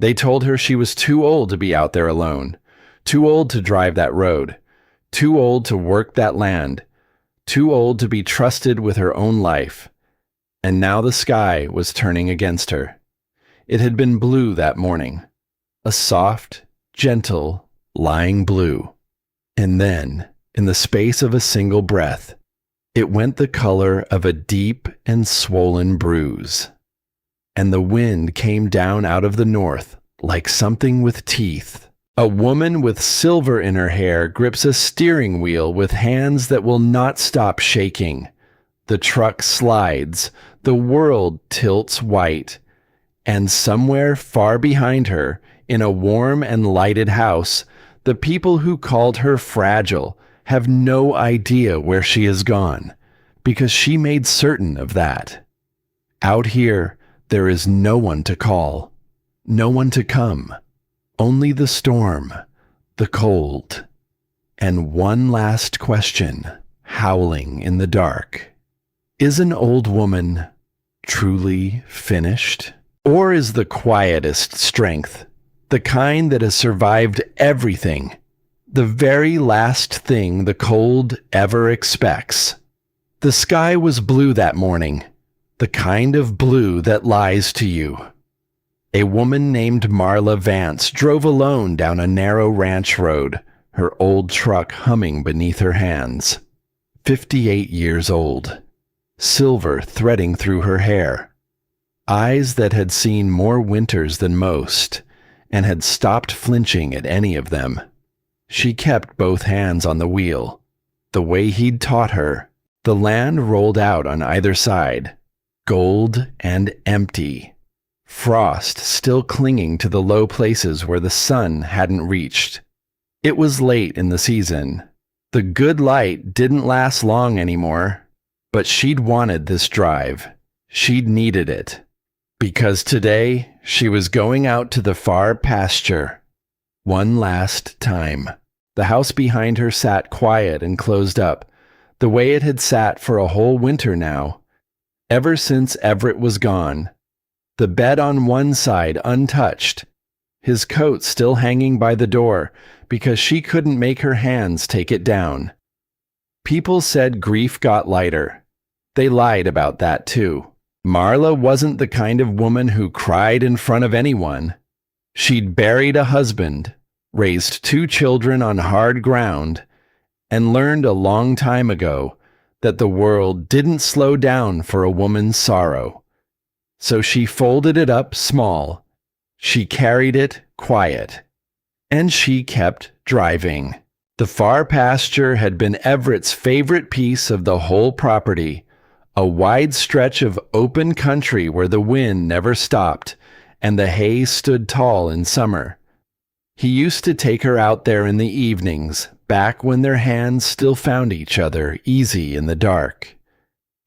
They told her she was too old to be out there alone, too old to drive that road, too old to work that land, too old to be trusted with her own life. And now the sky was turning against her. It had been blue that morning, a soft, gentle, lying blue. And then, in the space of a single breath, it went the color of a deep and swollen bruise. And the wind came down out of the north like something with teeth. A woman with silver in her hair grips a steering wheel with hands that will not stop shaking. The truck slides, the world tilts white, and somewhere far behind her, in a warm and lighted house, the people who called her fragile have no idea where she has gone, because she made certain of that. Out here, there is no one to call, no one to come, only the storm, the cold, and one last question howling in the dark. Is an old woman truly finished? Or is the quietest strength, the kind that has survived everything, the very last thing the cold ever expects? The sky was blue that morning, the kind of blue that lies to you. A woman named Marla Vance drove alone down a narrow ranch road, her old truck humming beneath her hands. 58 years old, silver threading through her hair. Eyes that had seen more winters than most, and had stopped flinching at any of them. She kept both hands on the wheel. The way he'd taught her, the land rolled out on either side, gold and empty. Frost still clinging to the low places where the sun hadn't reached. It was late in the season. The good light didn't last long anymore, but she'd wanted this drive. She'd needed it. Because today, she was going out to the far pasture. One last time. The house behind her sat quiet and closed up, the way it had sat for a whole winter now. Ever since Everett was gone. The bed on one side untouched, his coat still hanging by the door because she couldn't make her hands take it down. People said grief got lighter. They lied about that too. Marla wasn't the kind of woman who cried in front of anyone. She'd buried a husband, raised 2 children on hard ground, and learned a long time ago that the world didn't slow down for a woman's sorrow. So she folded it up small. She carried it quiet. And she kept driving. The far pasture had been Everett's favorite piece of the whole property. A wide stretch of open country where the wind never stopped and the hay stood tall in summer. He used to take her out there in the evenings, back when their hands still found each other easy in the dark.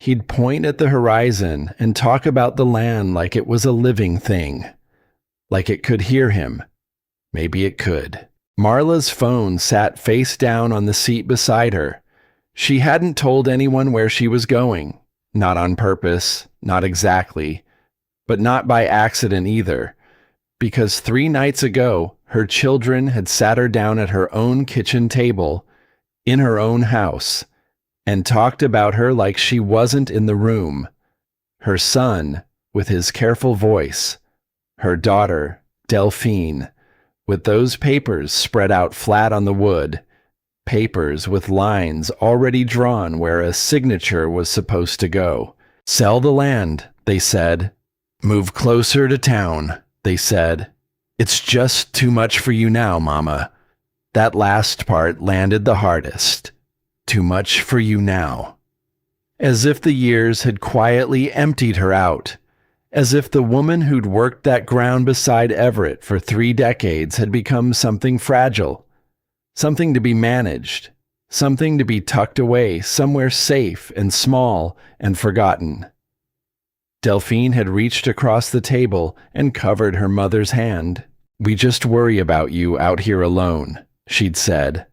He'd point at the horizon and talk about the land like it was a living thing, like it could hear him. Maybe it could. Marla's phone sat face down on the seat beside her. She hadn't told anyone where she was going. Not on purpose, not exactly, but not by accident either, because 3 nights ago, her children had sat her down at her own kitchen table, in her own house, and talked about her like she wasn't in the room. Her son, with his careful voice, her daughter, Delphine, with those papers spread out flat on the wood, papers with lines already drawn where a signature was supposed to go. Sell the land, they said. Move closer to town, they said. It's just too much for you now, Mama. That last part landed the hardest. Too much for you now. As if the years had quietly emptied her out. As if the woman who'd worked that ground beside Everett for 3 decades had become something fragile. Something to be managed, something to be tucked away somewhere safe and small and forgotten. Delphine had reached across the table and covered her mother's hand. We just worry about you out here alone, she'd said.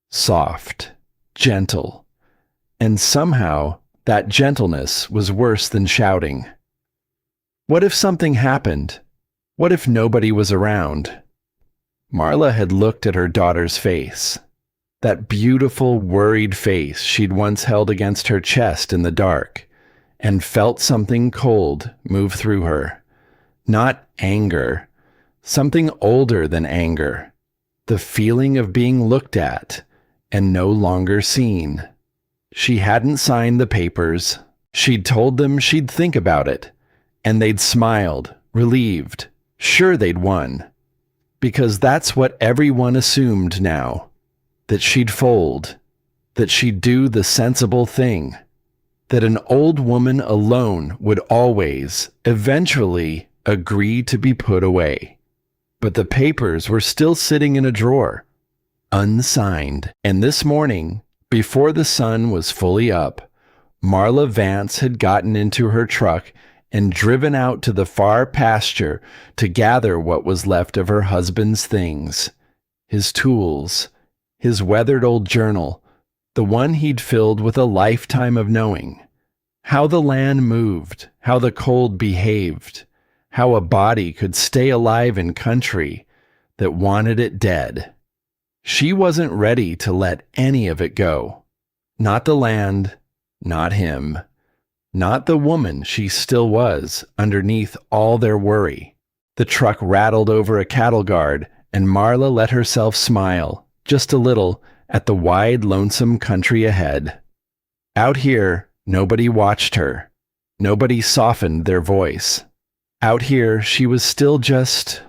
Soft, gentle. And somehow that gentleness was worse than shouting. What if something happened? What if nobody was around? Marla had looked at her daughter's face. That beautiful, worried face she'd once held against her chest in the dark, and felt something cold move through her. Not anger, something older than anger. The feeling of being looked at and no longer seen. She hadn't signed the papers. She'd told them she'd think about it, and they'd smiled, relieved, sure they'd won. Because that's what everyone assumed now. That she'd fold, that she'd do the sensible thing, that an old woman alone would always, eventually, agree to be put away. But the papers were still sitting in a drawer, unsigned, and this morning, before the sun was fully up, Marla Vance had gotten into her truck and driven out to the far pasture to gather what was left of her husband's things, his tools, his weathered old journal, the one he'd filled with a lifetime of knowing. How the land moved, how the cold behaved, how a body could stay alive in country that wanted it dead. She wasn't ready to let any of it go. Not the land, not him, not the woman she still was underneath all their worry. The truck rattled over a cattle guard, and Marla let herself smile, just a little, at the wide, lonesome country ahead. Out here, nobody watched her. Nobody softened their voice. Out here, she was still just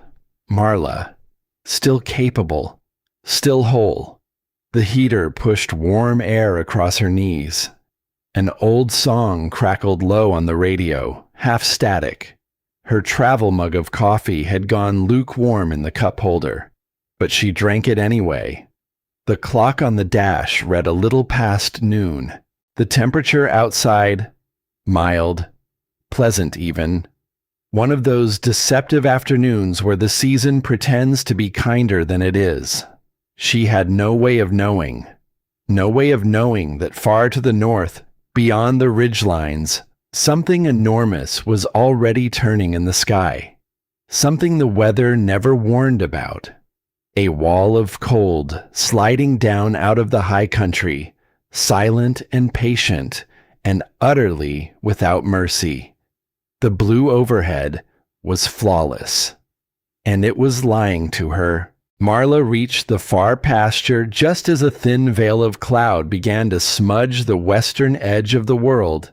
Marla, still capable, still whole. The heater pushed warm air across her knees. An old song crackled low on the radio, half static. Her travel mug of coffee had gone lukewarm in the cup holder, but she drank it anyway. The clock on the dash read a little past noon. The temperature outside, mild, pleasant even. One of those deceptive afternoons where the season pretends to be kinder than it is. She had no way of knowing. No way of knowing that far to the north, beyond the ridgelines, something enormous was already turning in the sky. Something the weather never warned about. A wall of cold sliding down out of the high country, silent and patient, and utterly without mercy. The blue overhead was flawless, and it was lying to her. Marla reached the far pasture just as a thin veil of cloud began to smudge the western edge of the world.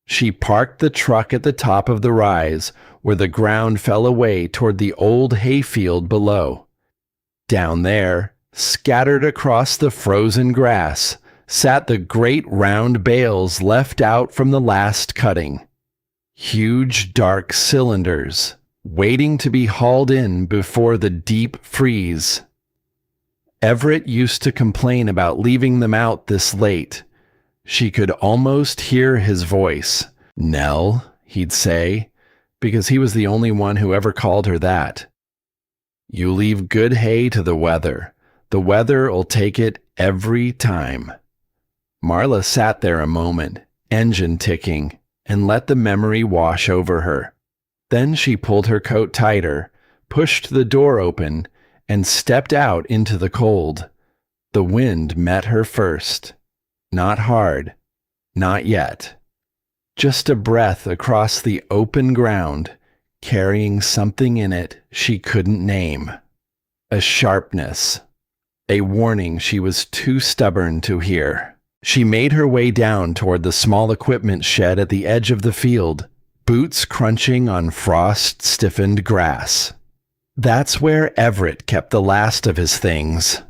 She parked the truck at the top of the rise, where the ground fell away toward the old hayfield below. Down there, scattered across the frozen grass, sat the great round bales left out from the last cutting. Huge dark cylinders, waiting to be hauled in before the deep freeze. Everett used to complain about leaving them out this late. She could almost hear his voice. Nell, he'd say, because he was the only one who ever called her that. You leave good hay to the weather. The weather'll take it every time. Marla sat there a moment, engine ticking, and let the memory wash over her. Then she pulled her coat tighter, pushed the door open, and stepped out into the cold. The wind met her first. Not hard. Not yet. Just a breath across the open ground, carrying something in it she couldn't name. A sharpness. A warning she was too stubborn to hear. She made her way down toward the small equipment shed at the edge of the field, boots crunching on frost-stiffened grass. That's where Everett kept the last of his things.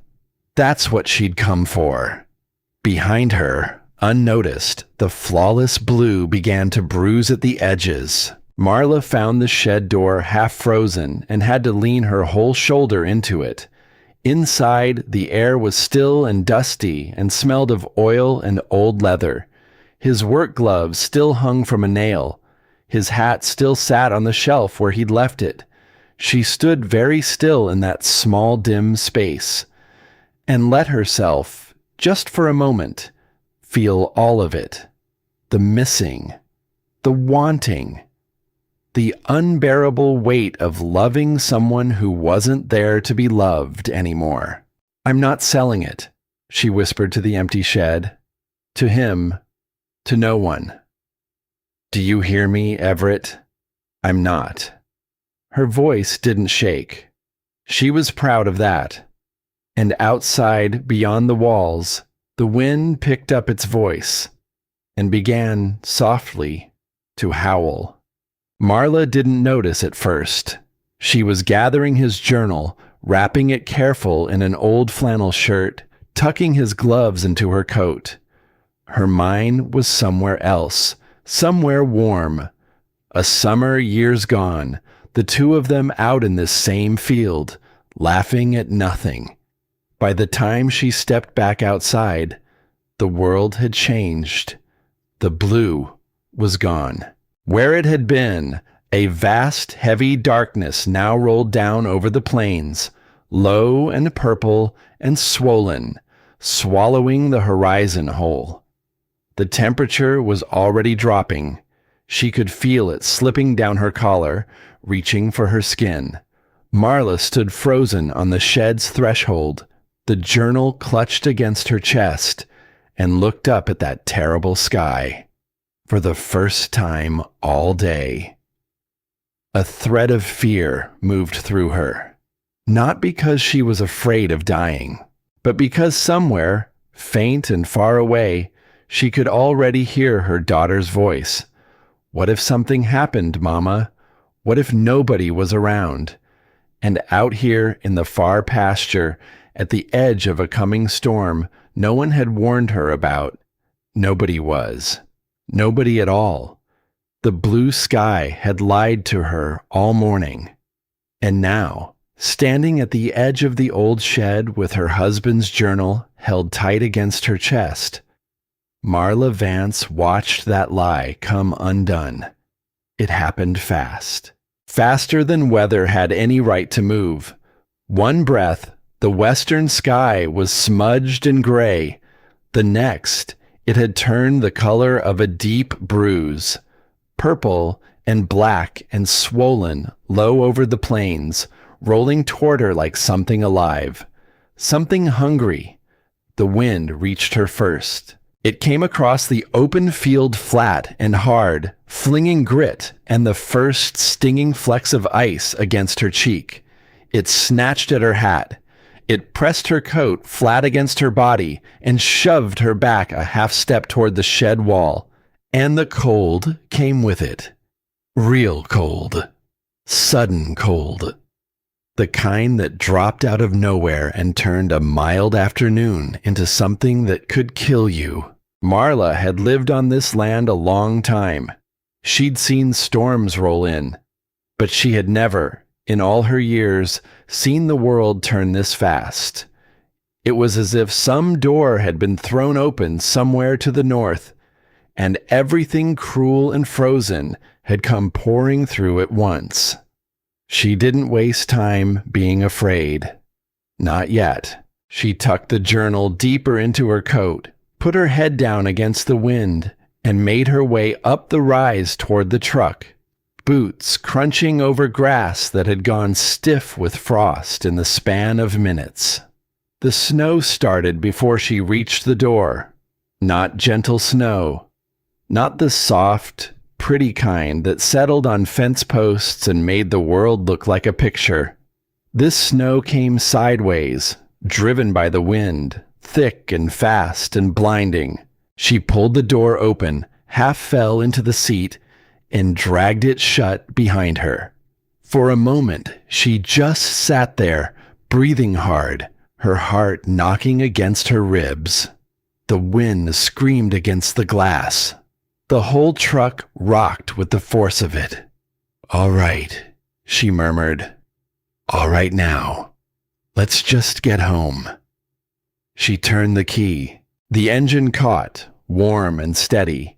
That's what she'd come for. Behind her, unnoticed, the flawless blue began to bruise at the edges. Marla found the shed door half frozen and had to lean her whole shoulder into it. Inside, the air was still and dusty and smelled of oil and old leather. His work gloves still hung from a nail. His hat still sat on the shelf where he'd left it. She stood very still in that small, dim space and let herself, just for a moment, feel all of it. The missing, the wanting, the unbearable weight of loving someone who wasn't there to be loved anymore. "I'm not selling it," she whispered to the empty shed. To him, to no one. "Do you hear me, Everett? I'm not." Her voice didn't shake. She was proud of that. And outside, beyond the walls, the wind picked up its voice and began, softly, to howl. Marla didn't notice at first. She was gathering his journal, wrapping it careful in an old flannel shirt, tucking his gloves into her coat. Her mind was somewhere else, somewhere warm. A summer years gone, the two of them out in this same field, laughing at nothing. By the time she stepped back outside, the world had changed. The blue was gone. Where it had been, a vast, heavy darkness now rolled down over the plains, low and purple and swollen, swallowing the horizon whole. The temperature was already dropping. She could feel it slipping down her collar, reaching for her skin. Marla stood frozen on the shed's threshold, the journal clutched against her chest, and looked up at that terrible sky. For the first time all day. A thread of fear moved through her. Not because she was afraid of dying, but because somewhere, faint and far away, she could already hear her daughter's voice. "What if something happened, Mama? What if nobody was around?" And out here in the far pasture, at the edge of a coming storm no one had warned her about, nobody was. Nobody at all. The blue sky had lied to her all morning. And now, standing at the edge of the old shed with her husband's journal held tight against her chest, Marla Vance watched that lie come undone. It happened fast. Faster than weather had any right to move. One breath, the western sky was smudged and gray. The next, it had turned the color of a deep bruise, purple and black and swollen low over the plains, rolling toward her like something alive, something hungry. The wind reached her first. It came across the open field flat and hard, flinging grit and the first stinging flecks of ice against her cheek. It snatched at her hat. It pressed her coat flat against her body and shoved her back a half step toward the shed wall. And the cold came with it. Real cold. Sudden cold. The kind that dropped out of nowhere and turned a mild afternoon into something that could kill you. Marla had lived on this land a long time. She'd seen storms roll in, but she had never, in all her years, seen the world turn this fast. It was as if some door had been thrown open somewhere to the north, and everything cruel and frozen had come pouring through at once. She didn't waste time being afraid. Not yet. She tucked the journal deeper into her coat, put her head down against the wind, and made her way up the rise toward the truck, boots crunching over grass that had gone stiff with frost in the span of minutes. The snow started before she reached the door. Not gentle snow. Not the soft, pretty kind that settled on fence posts and made the world look like a picture. This snow came sideways, driven by the wind, thick and fast and blinding. She pulled the door open, half fell into the seat, and dragged it shut behind her. For a moment, she just sat there, breathing hard, her heart knocking against her ribs. The wind screamed against the glass. The whole truck rocked with the force of it. "All right," she murmured. "All right now. Let's just get home." She turned the key. The engine caught, warm and steady,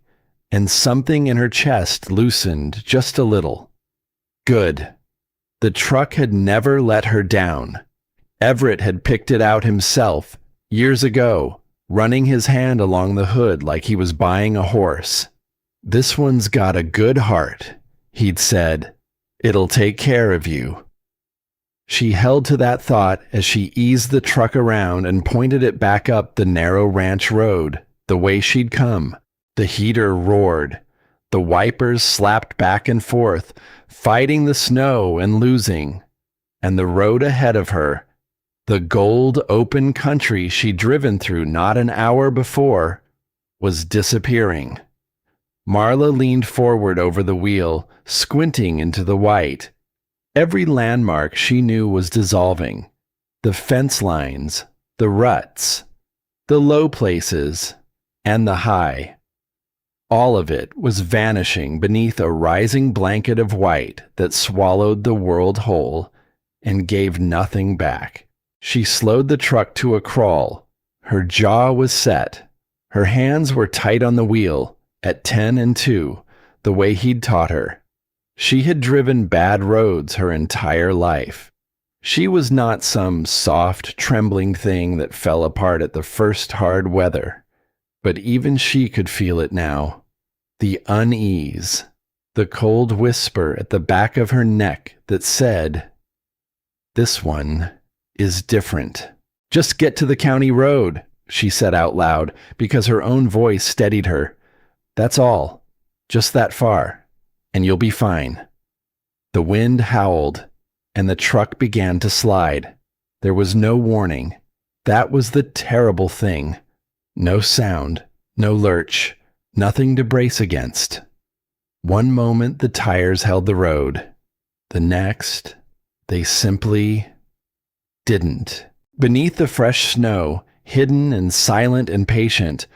and something in her chest loosened just a little. Good. The truck had never let her down. Everett had picked it out himself, years ago, running his hand along the hood like he was buying a horse. This one's got a good heart. He'd said, "It'll take care of you." She held to that thought as she eased the truck around and pointed it back up the narrow ranch road, the way she'd come. The heater roared. The wipers slapped back and forth, fighting the snow and losing. And the road ahead of her, the gold open country she'd driven through not an hour before, was disappearing. Marla leaned forward over the wheel, squinting into the white. Every landmark she knew was dissolving. The fence lines, the ruts, the low places, and the high. All of it was vanishing beneath a rising blanket of white that swallowed the world whole and gave nothing back. She slowed the truck to a crawl. Her jaw was set. Her hands were tight on the wheel, at 10 and 2, the way he'd taught her. She had driven bad roads her entire life. She was not some soft, trembling thing that fell apart at the first hard weather. But even she could feel it now. The unease, the cold whisper at the back of her neck that said, "This one is different." "Just get to the county road," she said out loud, because her own voice steadied her. "That's all. Just that far. And you'll be fine." The wind howled, and the truck began to slide. There was no warning. That was the terrible thing. No sound, no lurch, nothing to brace against. One moment the tires held the road. The next, they simply didn't. Beneath the fresh snow, hidden and silent and patient,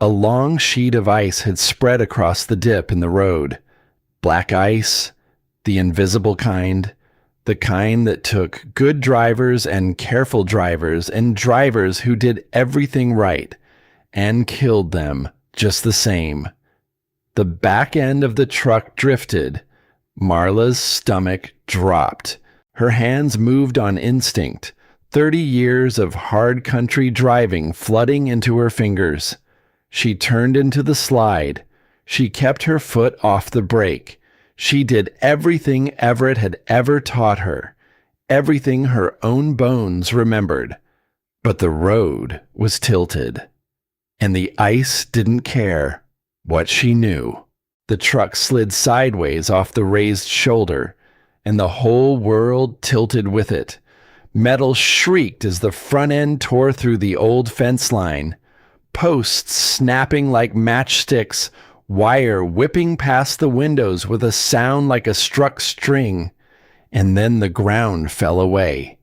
a long sheet of ice had spread across the dip in the road. Black ice, the invisible kind, the kind that took good drivers and careful drivers and drivers who did everything right, and killed them just the same. The back end of the truck drifted. Marla's stomach dropped. Her hands moved on instinct, 30 years of hard country driving flooding into her fingers. She turned into the slide. She kept her foot off the brake. She did everything Everett had ever taught her, everything her own bones remembered. But the road was tilted, and the ice didn't care what she knew. The truck slid sideways off the raised shoulder, and the whole world tilted with it. Metal shrieked as the front end tore through the old fence line, posts snapping like matchsticks, wire whipping past the windows with a sound like a struck string, and then the ground fell away.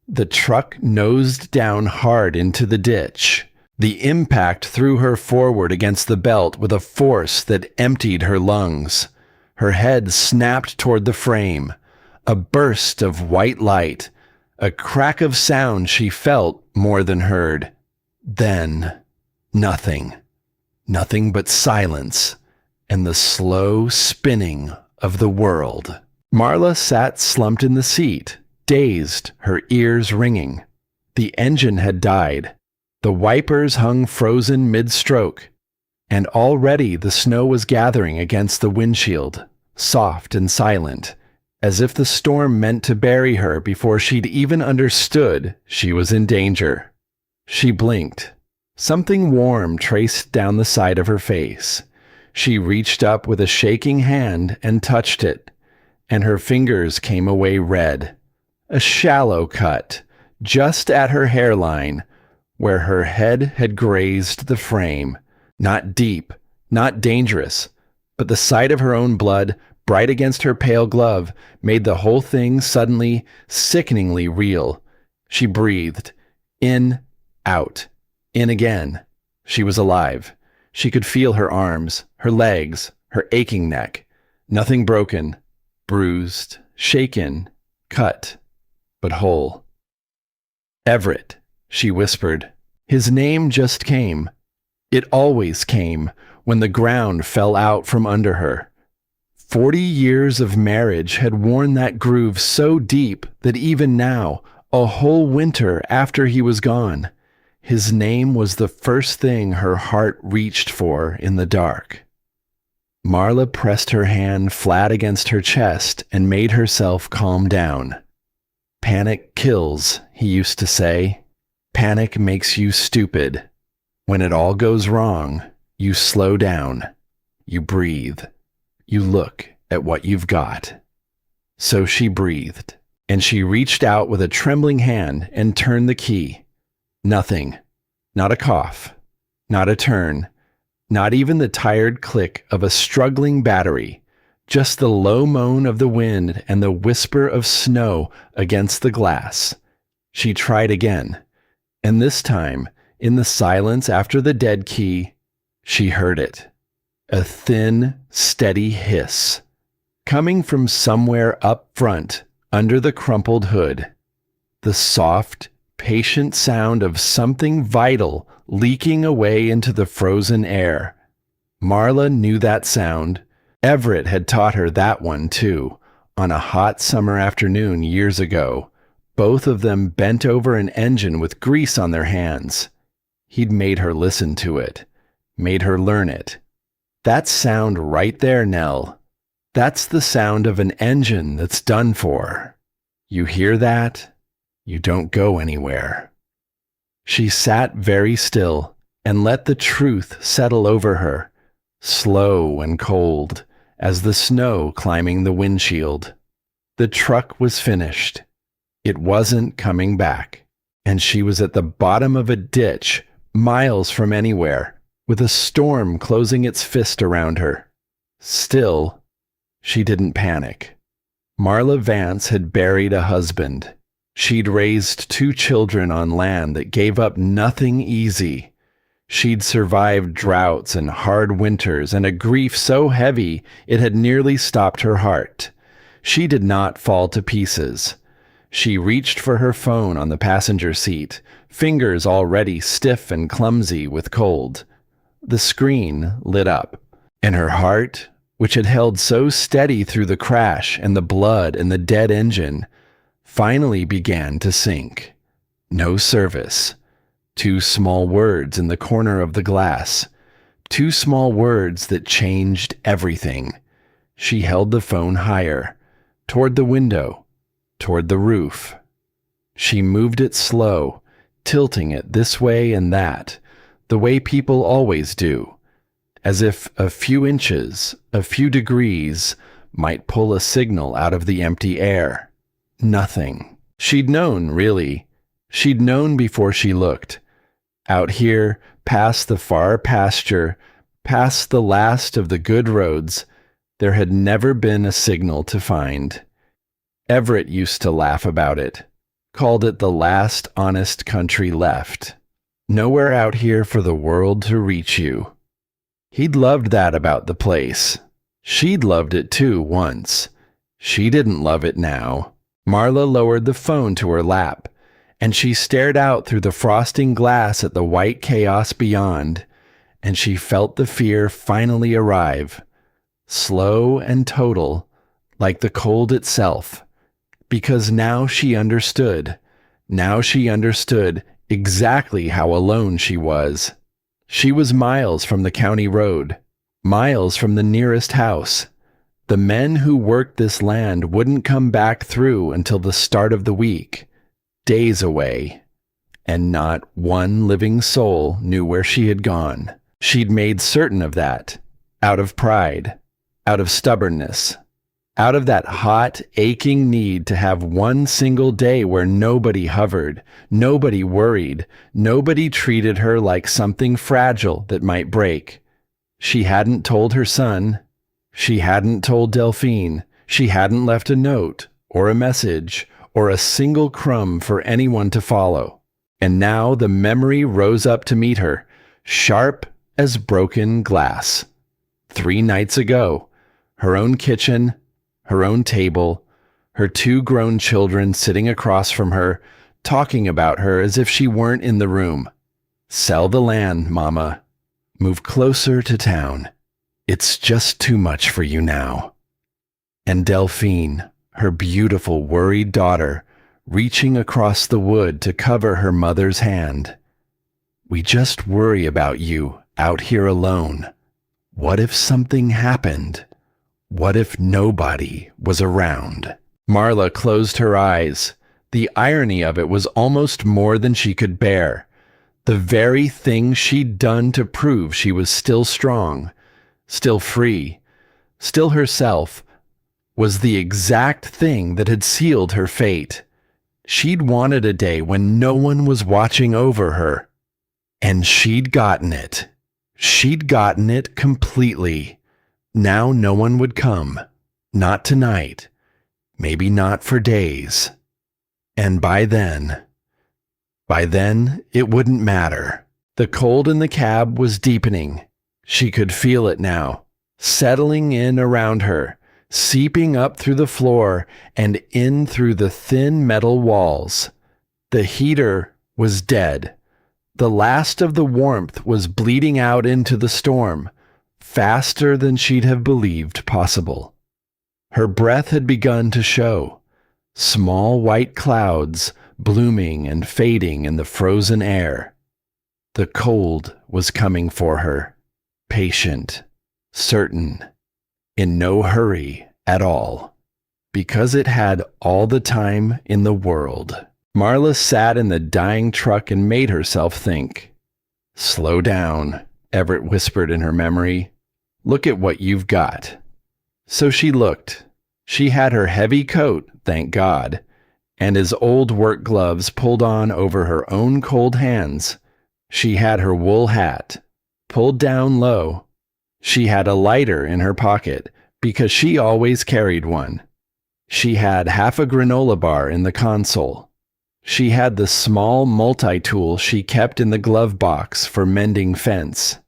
The truck nosed down hard into the ditch. The impact threw her forward against the belt with a force that emptied her lungs. Her head snapped toward the frame. A burst of white light, a crack of sound she felt more than heard. Then, nothing. Nothing but silence and the slow spinning of the world. Marla sat slumped in the seat, dazed, her ears ringing. The engine had died. The wipers hung frozen mid-stroke, and already the snow was gathering against the windshield, soft and silent, as if the storm meant to bury her before she'd even understood she was in danger. She blinked. Something warm traced down the side of her face. She reached up with a shaking hand and touched it, and her fingers came away red. A shallow cut, just at her hairline, where her head had grazed the frame. Not deep, not dangerous, but the sight of her own blood, bright against her pale glove, made the whole thing suddenly, sickeningly real. She breathed. In, out. In again. She was alive. She could feel her arms, her legs, her aching neck. Nothing broken, bruised, shaken, cut, but whole. "Everett," she whispered. His name just came. It always came when the ground fell out from under her. 40 years of marriage had worn that groove so deep that even now, a whole winter after he was gone, his name was the first thing her heart reached for in the dark. Marla pressed her hand flat against her chest and made herself calm down. Panic kills, he used to say. Panic makes you stupid. When it all goes wrong, you slow down. You breathe. You look at what you've got. So she breathed, and she reached out with a trembling hand and turned the key. Nothing. Not a cough. Not a turn. Not even the tired click of a struggling battery. Just the low moan of the wind and the whisper of snow against the glass. She tried again, and this time, in the silence after the dead key, she heard it. A thin, steady hiss, coming from somewhere up front, under the crumpled hood. The soft, patient sound of something vital leaking away into the frozen air. Marla knew that sound. Everett had taught her that one too, on a hot summer afternoon years ago. Both of them bent over an engine with grease on their hands. He'd made her listen to it, made her learn it. That sound right there, Nell. That's the sound of an engine that's done for. You hear that? You don't go anywhere. She sat very still and let the truth settle over her, slow and cold, as the snow climbing the windshield. The truck was finished. It wasn't coming back, and she was at the bottom of a ditch, miles from anywhere, with a storm closing its fist around her. Still, she didn't panic. Marla Vance had buried a husband. She'd raised 2 children on land that gave up nothing easy. She'd survived droughts and hard winters and a grief so heavy it had nearly stopped her heart. She did not fall to pieces. She reached for her phone on the passenger seat, fingers already stiff and clumsy with cold. The screen lit up, and her heart, which had held so steady through the crash and the blood and the dead engine, finally began to sink. No service. 2 small words in the corner of the glass. 2 small words that changed everything. She held the phone higher, toward the window, toward the roof. She moved it slow, tilting it this way and that, the way people always do, as if a few inches, a few degrees, might pull a signal out of the empty air. Nothing. She'd known, really. She'd known before she looked. Out here, past the far pasture, past the last of the good roads, there had never been a signal to find. Everett used to laugh about it, called it the last honest country left. Nowhere out here for the world to reach you. He'd loved that about the place. She'd loved it too once. She didn't love it now. Marla lowered the phone to her lap, and she stared out through the frosting glass at the white chaos beyond, and she felt the fear finally arrive, slow and total, like the cold itself, because now she understood. Now she understood exactly how alone she was. She was miles from the county road, miles from the nearest house. The men who worked this land wouldn't come back through until the start of the week, days away, and not one living soul knew where she had gone. She'd made certain of that, out of pride, out of stubbornness, out of that hot, aching need to have one single day where nobody hovered, nobody worried, nobody treated her like something fragile that might break. She hadn't told her son. She hadn't told Delphine. She hadn't left a note, or a message, or a single crumb for anyone to follow. And now the memory rose up to meet her, sharp as broken glass. 3 nights ago, her own kitchen, her own table, her 2 grown children sitting across from her, talking about her as if she weren't in the room. Sell the land, Mama. Move closer to town. It's just too much for you now. And Delphine, her beautiful, worried daughter, reaching across the wood to cover her mother's hand. We just worry about you out here alone. What if something happened? What if nobody was around? Marla closed her eyes. The irony of it was almost more than she could bear. The very thing she'd done to prove she was still strong, still free, still herself, was the exact thing that had sealed her fate. She'd wanted a day when no one was watching over her. And she'd gotten it. She'd gotten it completely. Now no one would come. Not tonight. Maybe not for days. And by then, it wouldn't matter. The cold in the cab was deepening. She could feel it now, settling in around her, seeping up through the floor and in through the thin metal walls. The heater was dead. The last of the warmth was bleeding out into the storm, faster than she'd have believed possible. Her breath had begun to show, small white clouds blooming and fading in the frozen air. The cold was coming for her, patient, certain, in no hurry at all, because it had all the time in the world. Marla sat in the dying truck and made herself think. "Slow down," Everett whispered in her memory. "Look at what you've got." So she looked. She had her heavy coat, thank God, and his old work gloves pulled on over her own cold hands. She had her wool hat, pulled down low. She had a lighter in her pocket, because she always carried one. She had half a granola bar in the console. She had the small multi-tool she kept in the glove box for mending fence.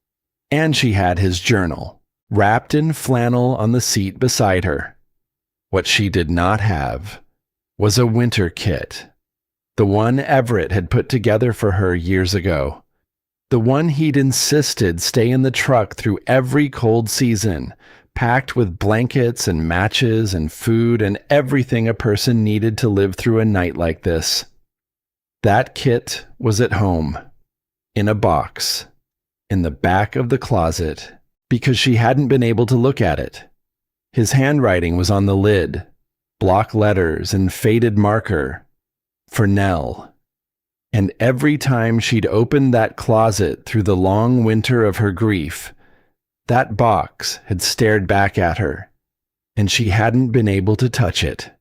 And she had his journal, wrapped in flannel on the seat beside her. What she did not have was a winter kit, the one Everett had put together for her years ago, the one he'd insisted stay in the truck through every cold season, packed with blankets and matches and food and everything a person needed to live through a night like this. That kit was at home, in a box, in the back of the closet, because she hadn't been able to look at it. His handwriting was on the lid, block letters and faded marker, for Nell. And every time she'd opened that closet through the long winter of her grief, that box had stared back at her, and she hadn't been able to touch it.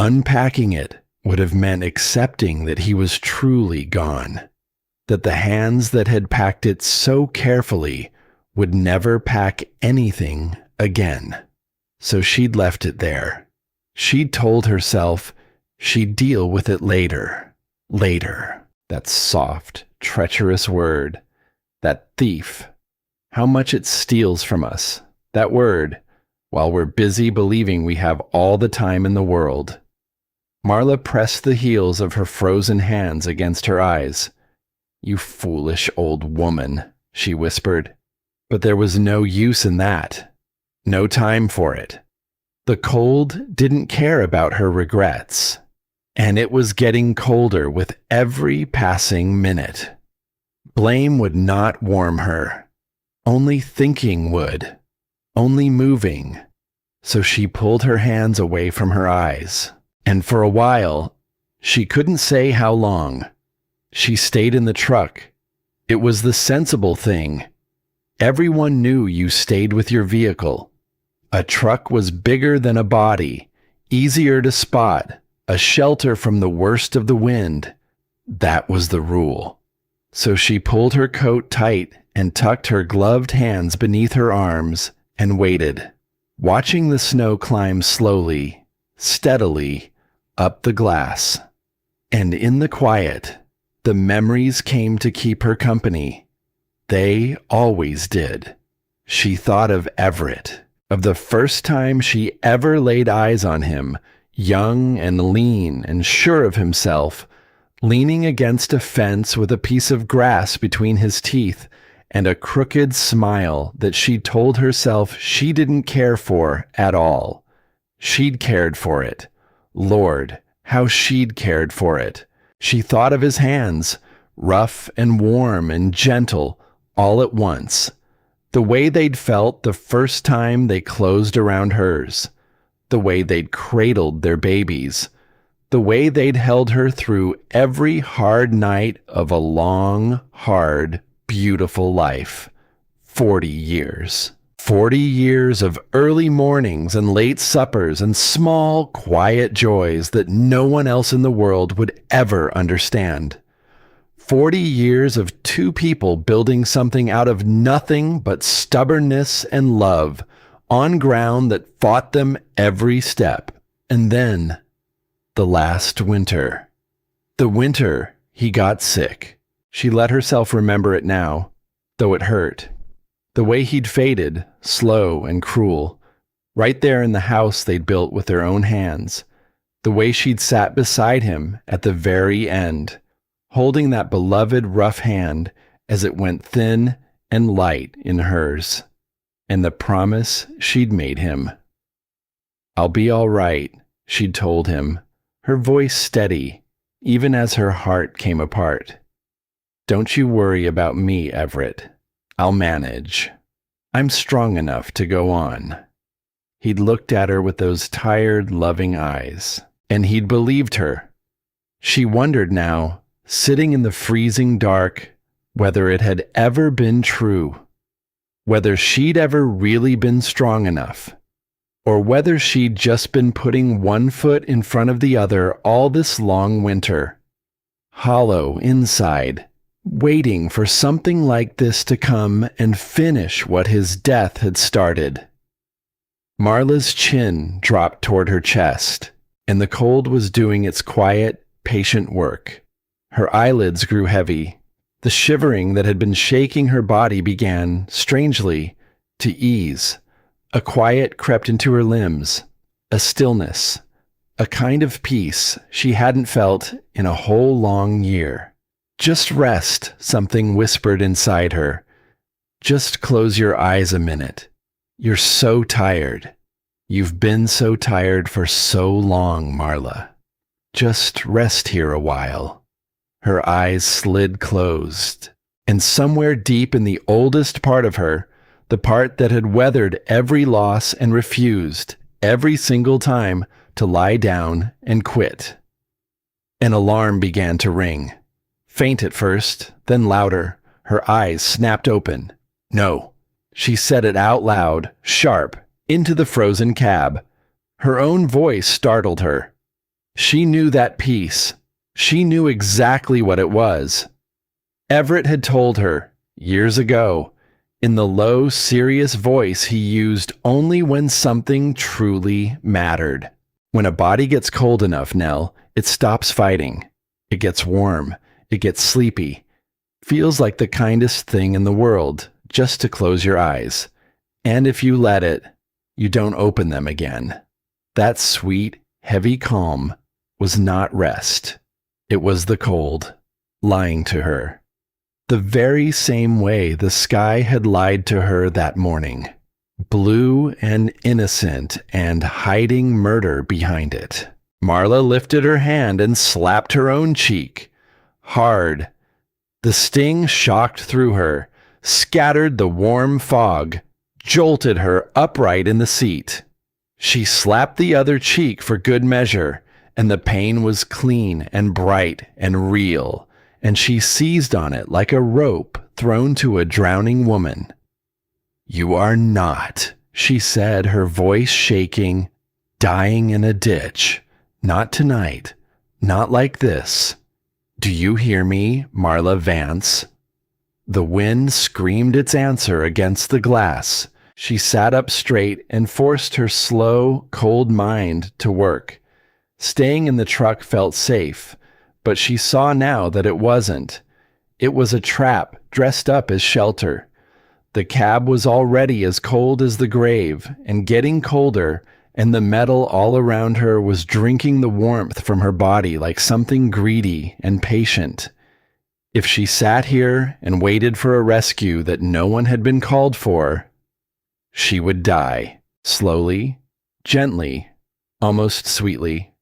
Unpacking it would have meant accepting that he was truly gone, that the hands that had packed it so carefully would never pack anything again. So she'd left it there. She'd told herself she'd deal with it later. Later. That soft, treacherous word. That thief. How much it steals from us. That word, while we're busy believing we have all the time in the world. Marla pressed the heels of her frozen hands against her eyes. "You foolish old woman," she whispered. But there was no use in that. No time for it. The cold didn't care about her regrets, and it was getting colder with every passing minute. Blame would not warm her. Only thinking would. Only moving. So she pulled her hands away from her eyes. And for a while, she couldn't say how long, she stayed in the truck. It was the sensible thing. Everyone knew you stayed with your vehicle. A truck was bigger than a body, easier to spot, a shelter from the worst of the wind. That was the rule. So she pulled her coat tight and tucked her gloved hands beneath her arms and waited, watching the snow climb slowly, steadily, up the glass. And in the quiet, the memories came to keep her company. They always did. She thought of Everett, of the first time she ever laid eyes on him, young and lean and sure of himself, leaning against a fence with a piece of grass between his teeth and a crooked smile that she told herself she didn't care for at all. She'd cared for it. Lord, how she'd cared for it. She thought of his hands, rough and warm and gentle, all at once. The way they'd felt the first time they closed around hers. The way they'd cradled their babies. The way they'd held her through every hard night of a long, hard, beautiful life. 40 years. 40 years of early mornings and late suppers and small, quiet joys that no one else in the world would ever understand. 40 years of two people building something out of nothing but stubbornness and love on ground that fought them every step. And then, the last winter. The winter he got sick. She let herself remember it now, though it hurt. The way he'd faded, slow and cruel, right there in the house they'd built with their own hands. The way she'd sat beside him at the very end, holding that beloved rough hand as it went thin and light in hers, and the promise she'd made him. "I'll be all right," she'd told him, her voice steady, even as her heart came apart. "Don't you worry about me, Everett. I'll manage. I'm strong enough to go on." He'd looked at her with those tired, loving eyes, and he'd believed her. She wondered now, sitting in the freezing dark, whether it had ever been true, whether she'd ever really been strong enough, or whether she'd just been putting one foot in front of the other all this long winter, hollow inside, waiting for something like this to come and finish what his death had started. Marla's chin dropped toward her chest, and the cold was doing its quiet, patient work. Her eyelids grew heavy. The shivering that had been shaking her body began, strangely, to ease. A quiet crept into her limbs, a stillness, a kind of peace she hadn't felt in a whole long year. "Just rest," something whispered inside her. "Just close your eyes a minute. You're so tired. You've been so tired for so long, Marla. Just rest here a while." Her eyes slid closed, and somewhere deep in the oldest part of her, the part that had weathered every loss and refused, every single time, to lie down and quit, an alarm began to ring. Faint at first, then louder. Her eyes snapped open. "No." She said it out loud, sharp, into the frozen cab. Her own voice startled her. She knew that peace. She knew exactly what it was. Everett had told her, years ago, in the low, serious voice he used only when something truly mattered. When a body gets cold enough, Nell, it stops fighting. It gets warm. It gets sleepy. Feels like the kindest thing in the world, just to close your eyes. And if you let it, you don't open them again. That sweet, heavy calm was not rest. It was the cold, lying to her. The very same way the sky had lied to her that morning. Blue and innocent and hiding murder behind it. Marla lifted her hand and slapped her own cheek. Hard. The sting shocked through her, scattered the warm fog, jolted her upright in the seat. She slapped the other cheek for good measure, and the pain was clean and bright and real, and she seized on it like a rope thrown to a drowning woman. "You are not," she said, her voice shaking, "dying in a ditch. Not tonight. Not like this. Do you hear me, Marla Vance?" The wind screamed its answer against the glass. She sat up straight and forced her slow, cold mind to work. Staying in the truck felt safe, but she saw now that it wasn't. It was a trap dressed up as shelter. The cab was already as cold as the grave, and getting colder, and the metal all around her was drinking the warmth from her body like something greedy and patient. If she sat here and waited for a rescue that no one had been called for, she would die, slowly, gently, almost sweetly.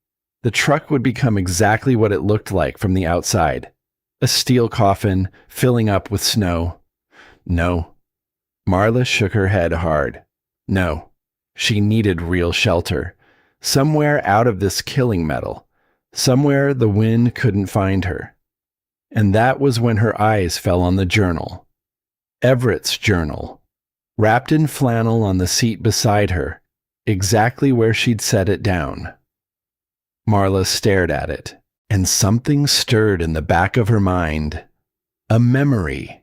The truck would become exactly what it looked like from the outside, a steel coffin filling up with snow. No, Marla shook her head hard. No, she needed real shelter. Somewhere out of this killing metal. Somewhere the wind couldn't find her. And that was when her eyes fell on the journal. Everett's journal. Wrapped in flannel on the seat beside her, exactly where she'd set it down. Marla stared at it, and something stirred in the back of her mind. A memory.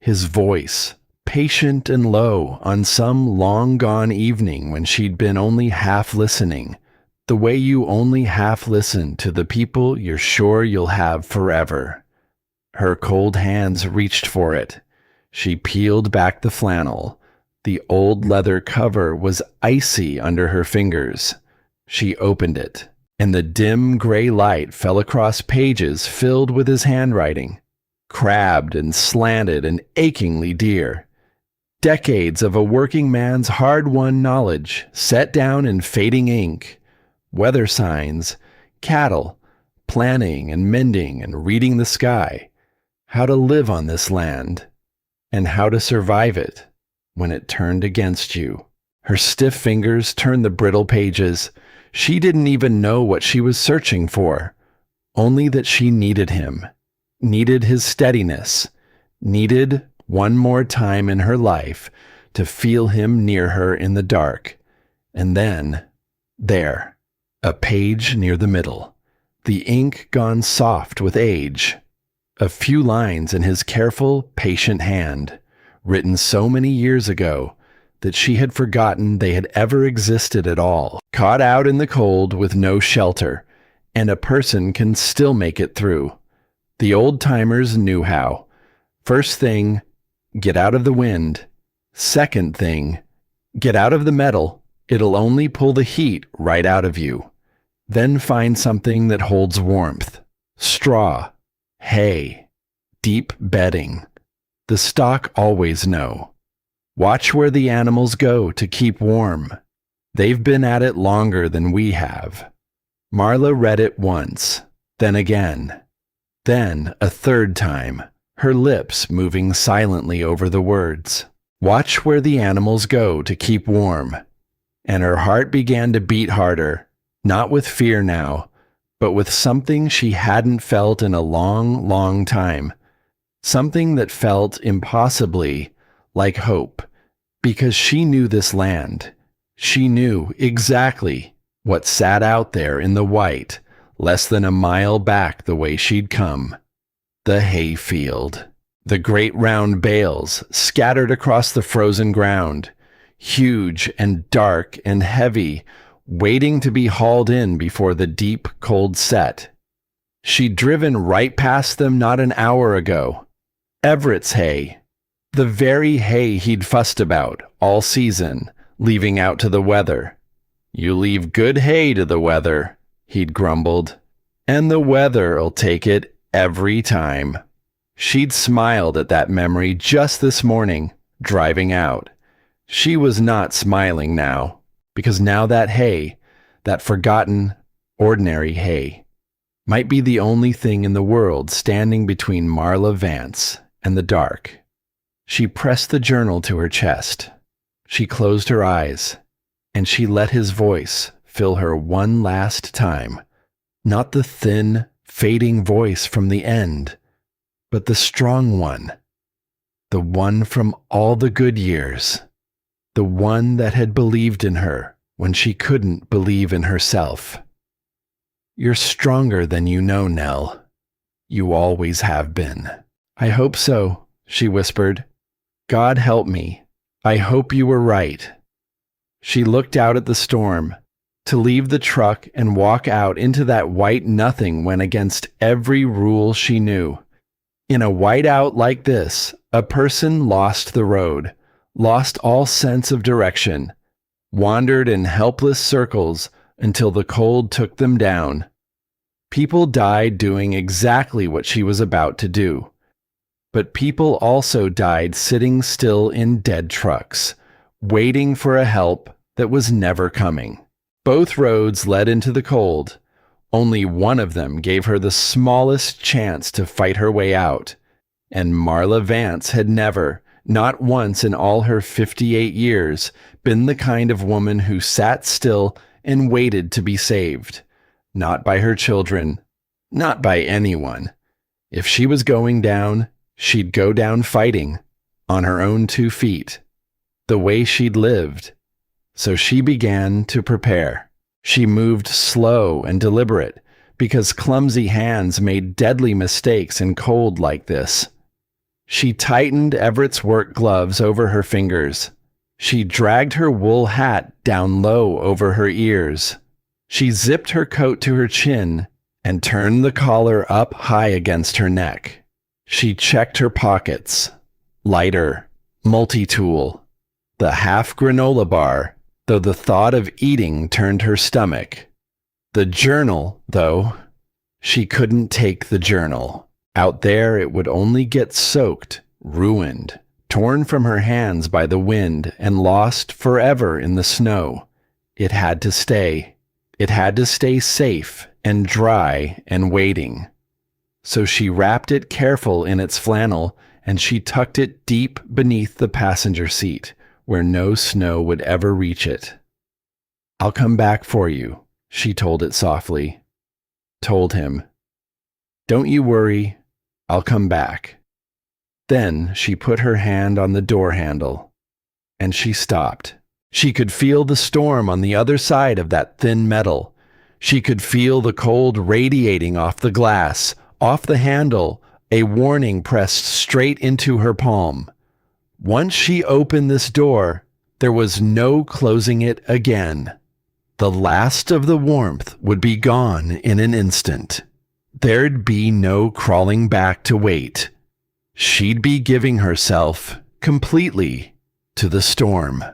His voice, patient and low, on some long-gone evening when she'd been only half listening, the way you only half listen to the people you're sure you'll have forever. Her cold hands reached for it. She peeled back the flannel. The old leather cover was icy under her fingers. She opened it, and the dim gray light fell across pages filled with his handwriting, crabbed and slanted and achingly dear. Decades of a working man's hard-won knowledge set down in fading ink. Weather signs, cattle, planning and mending and reading the sky, how to live on this land, and how to survive it when it turned against you. Her stiff fingers turned the brittle pages. She didn't even know what she was searching for, only that she needed him, needed his steadiness, needed one more time in her life to feel him near her in the dark. And then, there, a page near the middle, the ink gone soft with age, a few lines in his careful, patient hand, written so many years ago that she had forgotten they had ever existed at all. Caught out in the cold with no shelter, and a person can still make it through. The old-timers knew how. First thing, get out of the wind. Second thing, get out of the metal. It'll only pull the heat right out of you. Then find something that holds warmth. Straw, hay, deep bedding. The stock always know. Watch where the animals go to keep warm. They've been at it longer than we have. Marla read it once, then again, then a third time, her lips moving silently over the words. Watch where the animals go to keep warm. And her heart began to beat harder, not with fear now, but with something she hadn't felt in a long, long time. Something that felt impossibly like hope, because she knew this land. She knew exactly what sat out there in the white, less than a mile back the way she'd come. The hay field. The great round bales scattered across the frozen ground, huge and dark and heavy, waiting to be hauled in before the deep cold set. She'd driven right past them not an hour ago. Everett's hay. The very hay he'd fussed about all season, leaving out to the weather. You leave good hay to the weather, he'd grumbled, and the weather'll take it every time. She'd smiled at that memory just this morning, driving out. She was not smiling now, because now that hay, that forgotten, ordinary hay, might be the only thing in the world standing between Marla Vance and the dark. She pressed the journal to her chest. She closed her eyes, and she let his voice fill her one last time. Not the thin, fading voice from the end, but the strong one. The one from all the good years. The one that had believed in her when she couldn't believe in herself. You're stronger than you know, Nell. You always have been. I hope so, she whispered. God help me. I hope you were right. She looked out at the storm. To leave the truck and walk out into that white nothing went against every rule she knew. In a whiteout like this, a person lost the road, lost all sense of direction, wandered in helpless circles until the cold took them down. People died doing exactly what she was about to do. But people also died sitting still in dead trucks, waiting for a help that was never coming. Both roads led into the cold. Only one of them gave her the smallest chance to fight her way out. And Marla Vance had never, not once in all her 58 years, been the kind of woman who sat still and waited to be saved. Not by her children, not by anyone. If she was going down, she'd go down fighting, on her own 2 feet, the way she'd lived. So she began to prepare. She moved slow and deliberate, because clumsy hands made deadly mistakes in cold like this. She tightened Everett's work gloves over her fingers. She dragged her wool hat down low over her ears. She zipped her coat to her chin and turned the collar up high against her neck. She checked her pockets. Lighter, multi-tool, the half granola bar, though the thought of eating turned her stomach. The journal, though, she couldn't take the journal. Out there it would only get soaked, ruined, torn from her hands by the wind and lost forever in the snow. It had to stay. It had to stay safe and dry and waiting. So she wrapped it careful in its flannel, and she tucked it deep beneath the passenger seat, where no snow would ever reach it. "I'll come back for you," she told it softly. Told him. "Don't you worry, I'll come back." Then she put her hand on the door handle, and she stopped. She could feel the storm on the other side of that thin metal. She could feel the cold radiating off the glass, off the handle, a warning pressed straight into her palm. Once she opened this door, there was no closing it again. The last of the warmth would be gone in an instant. There'd be no crawling back to wait. She'd be giving herself completely to the storm.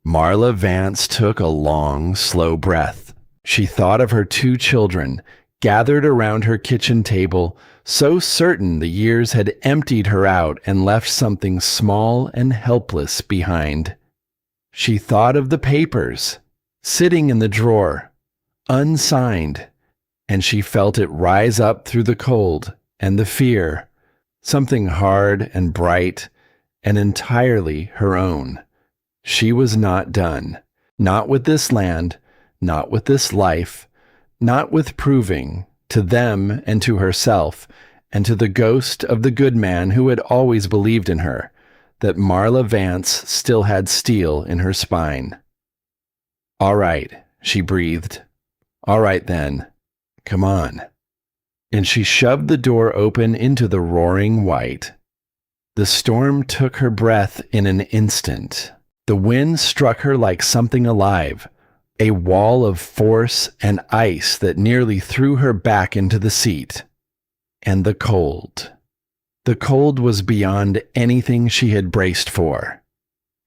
Marla Vance took a long, slow breath. She thought of her 2 children, gathered around her kitchen table, so certain the years had emptied her out and left something small and helpless behind. She thought of the papers, sitting in the drawer, unsigned, and she felt it rise up through the cold and the fear, something hard and bright and entirely her own. She was not done, not with this land, not with this life, not with proving to them and to herself and to the ghost of the good man who had always believed in her, that Marla Vance still had steel in her spine. "All right," she breathed. "All right then. Come on." And she shoved the door open into the roaring white. The storm took her breath in an instant. The wind struck her like something alive, a wall of force and ice that nearly threw her back into the seat. And the cold. The cold was beyond anything she had braced for.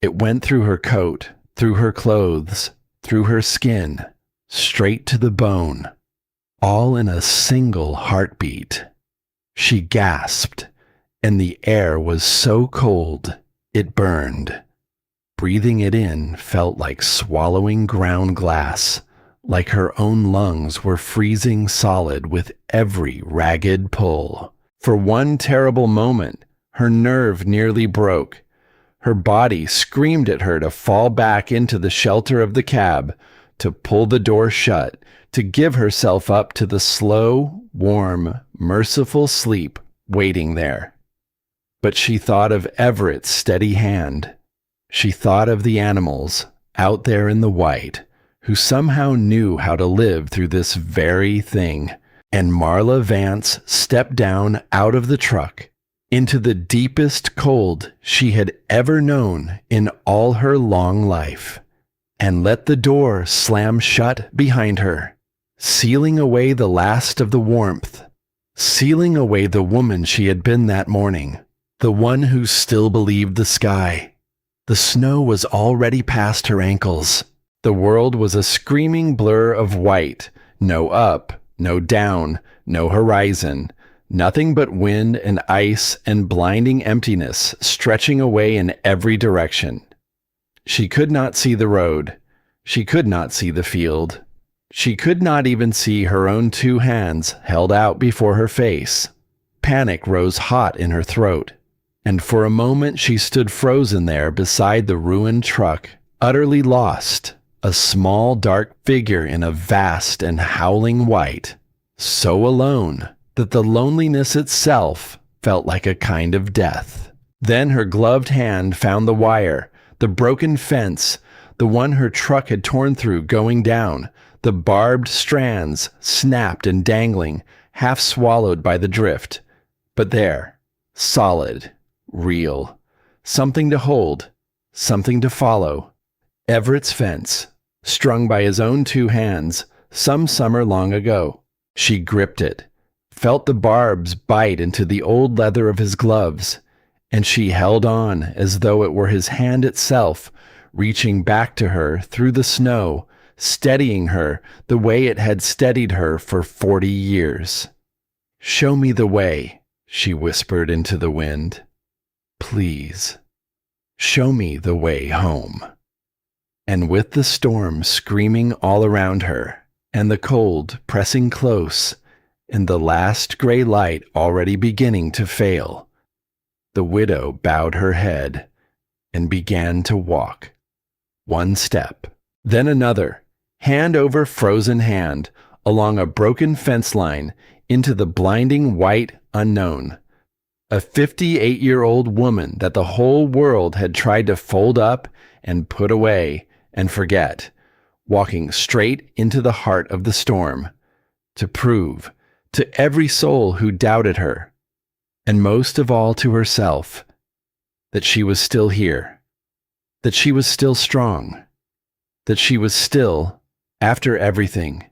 It went through her coat, through her clothes, through her skin, straight to the bone, all in a single heartbeat. She gasped, and the air was so cold it burned. Breathing it in felt like swallowing ground glass, like her own lungs were freezing solid with every ragged pull. For one terrible moment, her nerve nearly broke. Her body screamed at her to fall back into the shelter of the cab, to pull the door shut, to give herself up to the slow, warm, merciful sleep waiting there. But she thought of Everett's steady hand. She thought of the animals out there in the white, who somehow knew how to live through this very thing. And Marla Vance stepped down out of the truck into the deepest cold she had ever known in all her long life, and let the door slam shut behind her, sealing away the last of the warmth, sealing away the woman she had been that morning, the one who still believed the sky. The snow was already past her ankles. The world was a screaming blur of white, no up, no down, no horizon, nothing but wind and ice and blinding emptiness stretching away in every direction. She could not see the road. She could not see the field. She could not even see her own 2 hands held out before her face. Panic rose hot in her throat, And for a moment she stood frozen there beside the ruined truck, utterly lost, a small dark figure in a vast and howling white, so alone that the loneliness itself felt like a kind of death. Then her gloved hand found the wire, the broken fence, the one her truck had torn through going down, the barbed strands snapped and dangling, half swallowed by the drift. But there, solid, real, something to hold, something to follow. Everett's fence, strung by his own 2 hands, some summer long ago. She gripped it, felt the barbs bite into the old leather of his gloves, and she held on as though it were his hand itself, reaching back to her through the snow, steadying her the way it had steadied her for 40 years. "Show me the way," she whispered into the wind. "Please, show me the way home." And with the storm screaming all around her, and the cold pressing close, and the last gray light already beginning to fail, the widow bowed her head and began to walk. 1 step, then another, hand over frozen hand, along a broken fence line, into the blinding white unknown. A 58-year-old woman that the whole world had tried to fold up and put away and forget, walking straight into the heart of the storm, to prove to every soul who doubted her, and most of all to herself, that she was still here, that she was still strong, that she was still, after everything,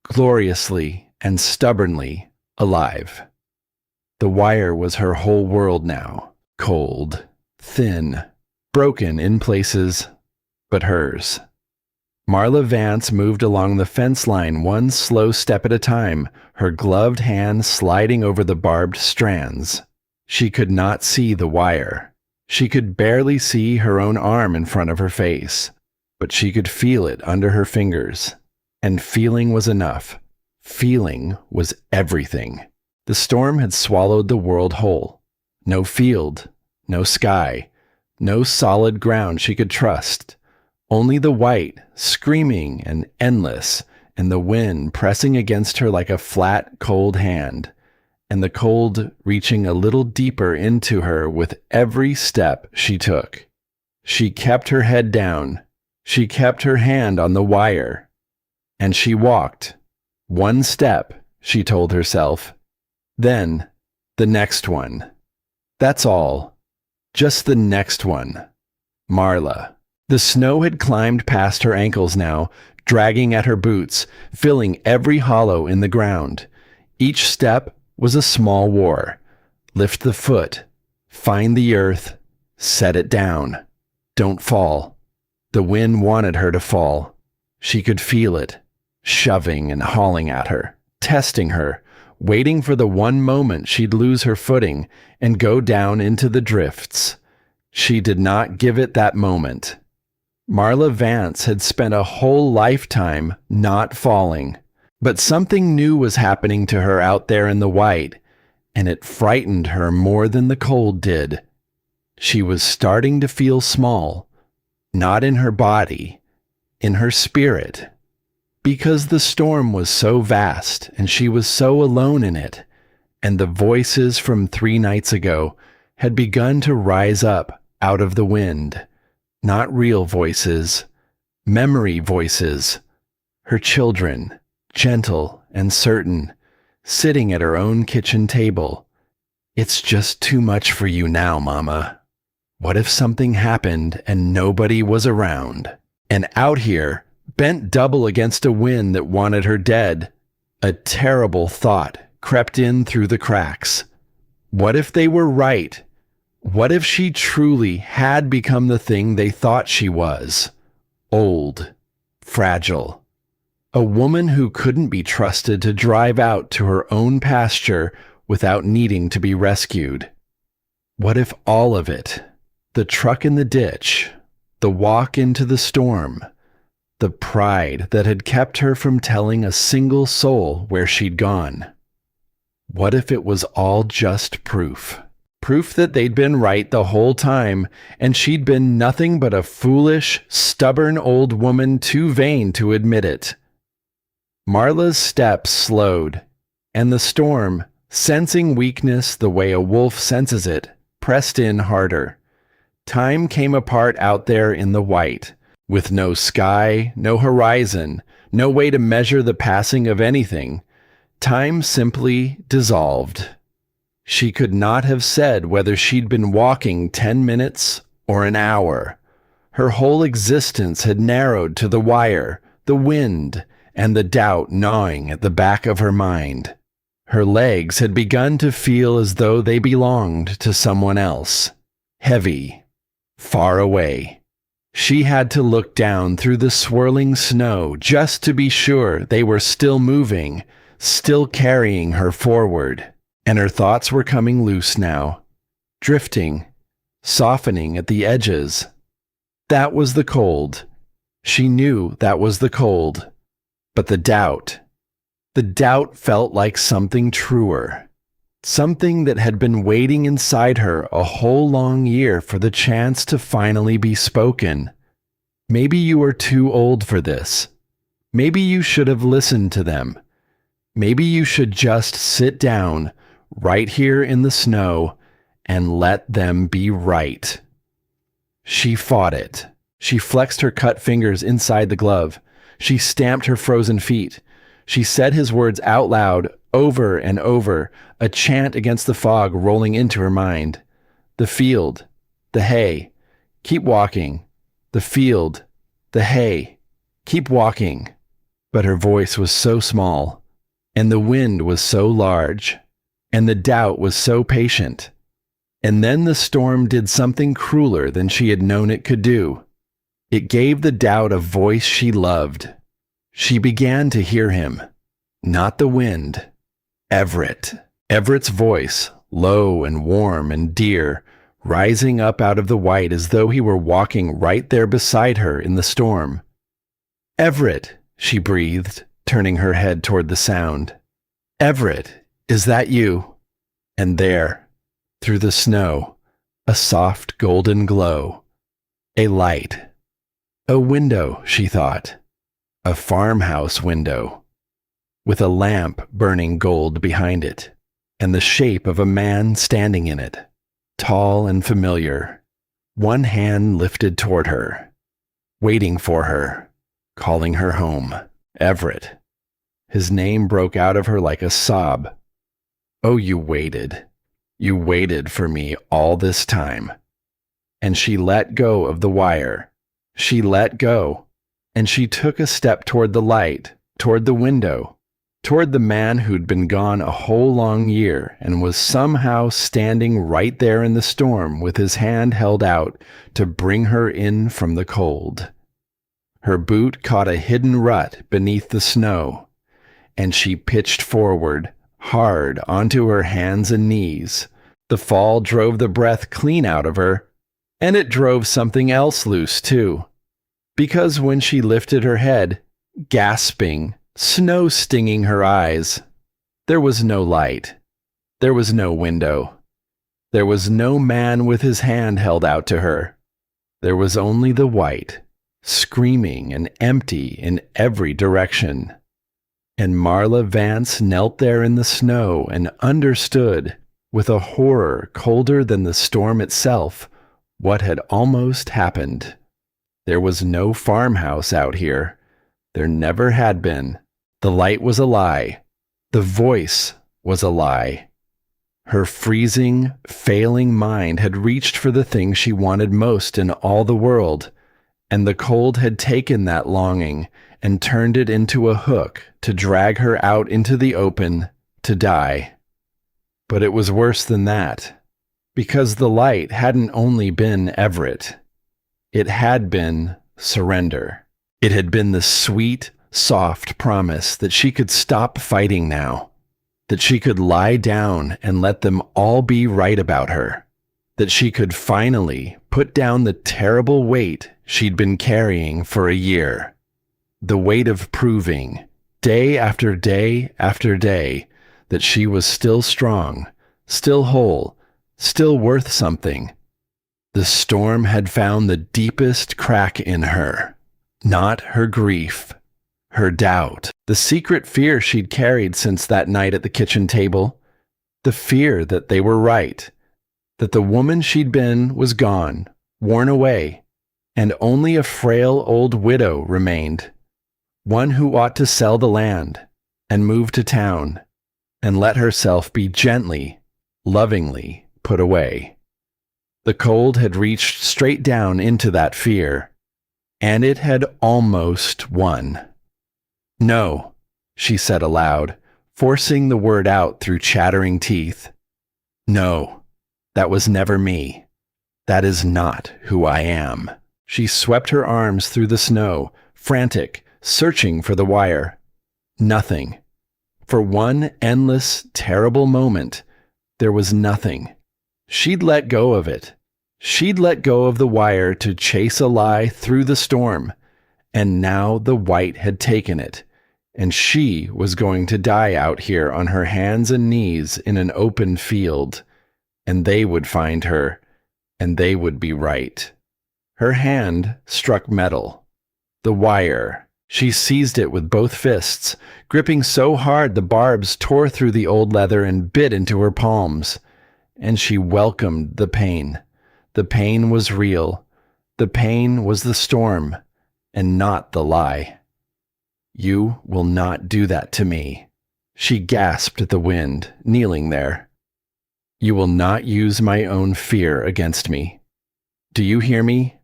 gloriously and stubbornly alive. The wire was her whole world now, cold, thin, broken in places, but hers. Marla Vance moved along the fence line 1 slow step at a time, her gloved hand sliding over the barbed strands. She could not see the wire. She could barely see her own arm in front of her face, but she could feel it under her fingers. And feeling was enough. Feeling was everything. The storm had swallowed the world whole. No field, no sky, no solid ground she could trust. Only the white, screaming and endless, and the wind pressing against her like a flat, cold hand, and the cold reaching a little deeper into her with every step she took. She kept her head down. She kept her hand on the wire. And she walked. 1 step, she told herself. Then, the next one. That's all. Just the next one. Marla. The snow had climbed past her ankles now, dragging at her boots, filling every hollow in the ground. Each step was a small war. Lift the foot, find the earth, set it down. Don't fall. The wind wanted her to fall. She could feel it, shoving and hauling at her, testing her, waiting for the one moment she'd lose her footing and go down into the drifts. She did not give it that moment. Marla Vance had spent a whole lifetime not falling, but something new was happening to her out there in the white, and it frightened her more than the cold did. She was starting to feel small, not in her body, in her spirit, because the storm was so vast and she was so alone in it, and the voices from 3 nights ago had begun to rise up out of the wind. Not real voices, memory voices. Her children, gentle and certain, sitting at her own kitchen table. "It's just too much for you now, Mama. What if something happened and nobody was around?" And out here, bent double against a wind that wanted her dead, a terrible thought crept in through the cracks. What if they were right? What if she truly had become the thing they thought she was? Old, fragile. A woman who couldn't be trusted to drive out to her own pasture without needing to be rescued. What if all of it, the truck in the ditch, the walk into the storm, the pride that had kept her from telling a single soul where she'd gone, what if it was all just proof? Proof that they'd been right the whole time, and she'd been nothing but a foolish, stubborn old woman too vain to admit it. Marla's steps slowed, and the storm, sensing weakness the way a wolf senses it, pressed in harder. Time came apart out there in the white, with no sky, no horizon, no way to measure the passing of anything. Time simply dissolved. She could not have said whether she'd been walking 10 minutes or an hour. Her whole existence had narrowed to the wire, the wind, and the doubt gnawing at the back of her mind. Her legs had begun to feel as though they belonged to someone else. Heavy. Far away. She had to look down through the swirling snow just to be sure they were still moving, still carrying her forward. And her thoughts were coming loose now, drifting, softening at the edges. That was the cold. She knew that was the cold. But the doubt felt like something truer. Something that had been waiting inside her a whole long year for the chance to finally be spoken. Maybe you are too old for this. Maybe you should have listened to them. Maybe you should just sit down, right here in the snow, and let them be right. She fought it. She flexed her cut fingers inside the glove. She stamped her frozen feet. She said his words out loud, over and over, a chant against the fog rolling into her mind. The field, the hay, keep walking. The field, the hay, keep walking. But her voice was so small, and the wind was so large, and the doubt was so patient. And then the storm did something crueler than she had known it could do. It gave the doubt a voice she loved. She began to hear him. Not the wind. Everett. Everett's voice, low and warm and dear, rising up out of the white as though he were walking right there beside her in the storm. "Everett," she breathed, turning her head toward the sound. "Everett, is that you?" And there, through the snow, a soft golden glow. A light. A window, she thought. A farmhouse window, with a lamp burning gold behind it, and the shape of a man standing in it, tall and familiar, one hand lifted toward her, waiting for her, calling her home. Everett. His name broke out of her like a sob. "Oh, you waited. You waited for me all this time." And she let go of the wire. She let go, and she took a step toward the light, toward the window, toward the man who'd been gone a whole long year and was somehow standing right there in the storm with his hand held out to bring her in from the cold. Her boot caught a hidden rut beneath the snow, and she pitched forward, hard onto her hands and knees. The fall drove the breath clean out of her, and it drove something else loose too. Because when she lifted her head, gasping, snow stinging her eyes, there was no light. There was no window. There was no man with his hand held out to her. There was only the white, screaming and empty in every direction. And Marla Vance knelt there in the snow and understood, with a horror colder than the storm itself, what had almost happened. There was no farmhouse out here. There never had been. The light was a lie. The voice was a lie. Her freezing, failing mind had reached for the thing she wanted most in all the world, and the cold had taken that longing and turned it into a hook to drag her out into the open to die. But it was worse than that, because the light hadn't only been Everett. It had been surrender. It had been the sweet, soft promise that she could stop fighting now, that she could lie down and let them all be right about her, that she could finally put down the terrible weight she'd been carrying for a year, the weight of proving, day after day after day, that she was still strong, still whole, still worth something. The storm had found the deepest crack in her, not her grief, her doubt, the secret fear she'd carried since that night at the kitchen table, the fear that they were right, that the woman she'd been was gone, worn away, and only a frail old widow remained, one who ought to sell the land and move to town and let herself be gently, lovingly put away. The cold had reached straight down into that fear, and it had almost won. "No," she said aloud, forcing the word out through chattering teeth. "No, that was never me. That is not who I am." She swept her arms through the snow, frantic, searching for the wire. Nothing. For one endless, terrible moment, there was nothing. She'd let go of it. She'd let go of the wire to chase a lie through the storm, and now the white had taken it, and she was going to die out here on her hands and knees in an open field, and they would find her, and they would be right. Her hand struck metal. The wire. She seized it with both fists, gripping so hard the barbs tore through the old leather and bit into her palms. And she welcomed the pain. The pain was real. The pain was the storm, and not the lie. "You will not do that to me," she gasped at the wind, kneeling there. "You will not use my own fear against me. Do you hear me?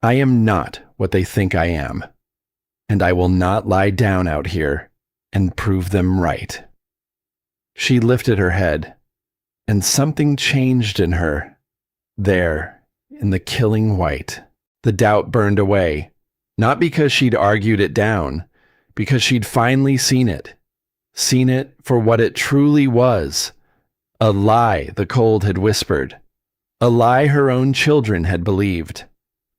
I am not what they think I am, and I will not lie down out here and prove them right." She lifted her head, and something changed in her. There, in the killing white, the doubt burned away, not because she'd argued it down, because she'd finally seen it for what it truly was. A lie the cold had whispered, a lie her own children had believed,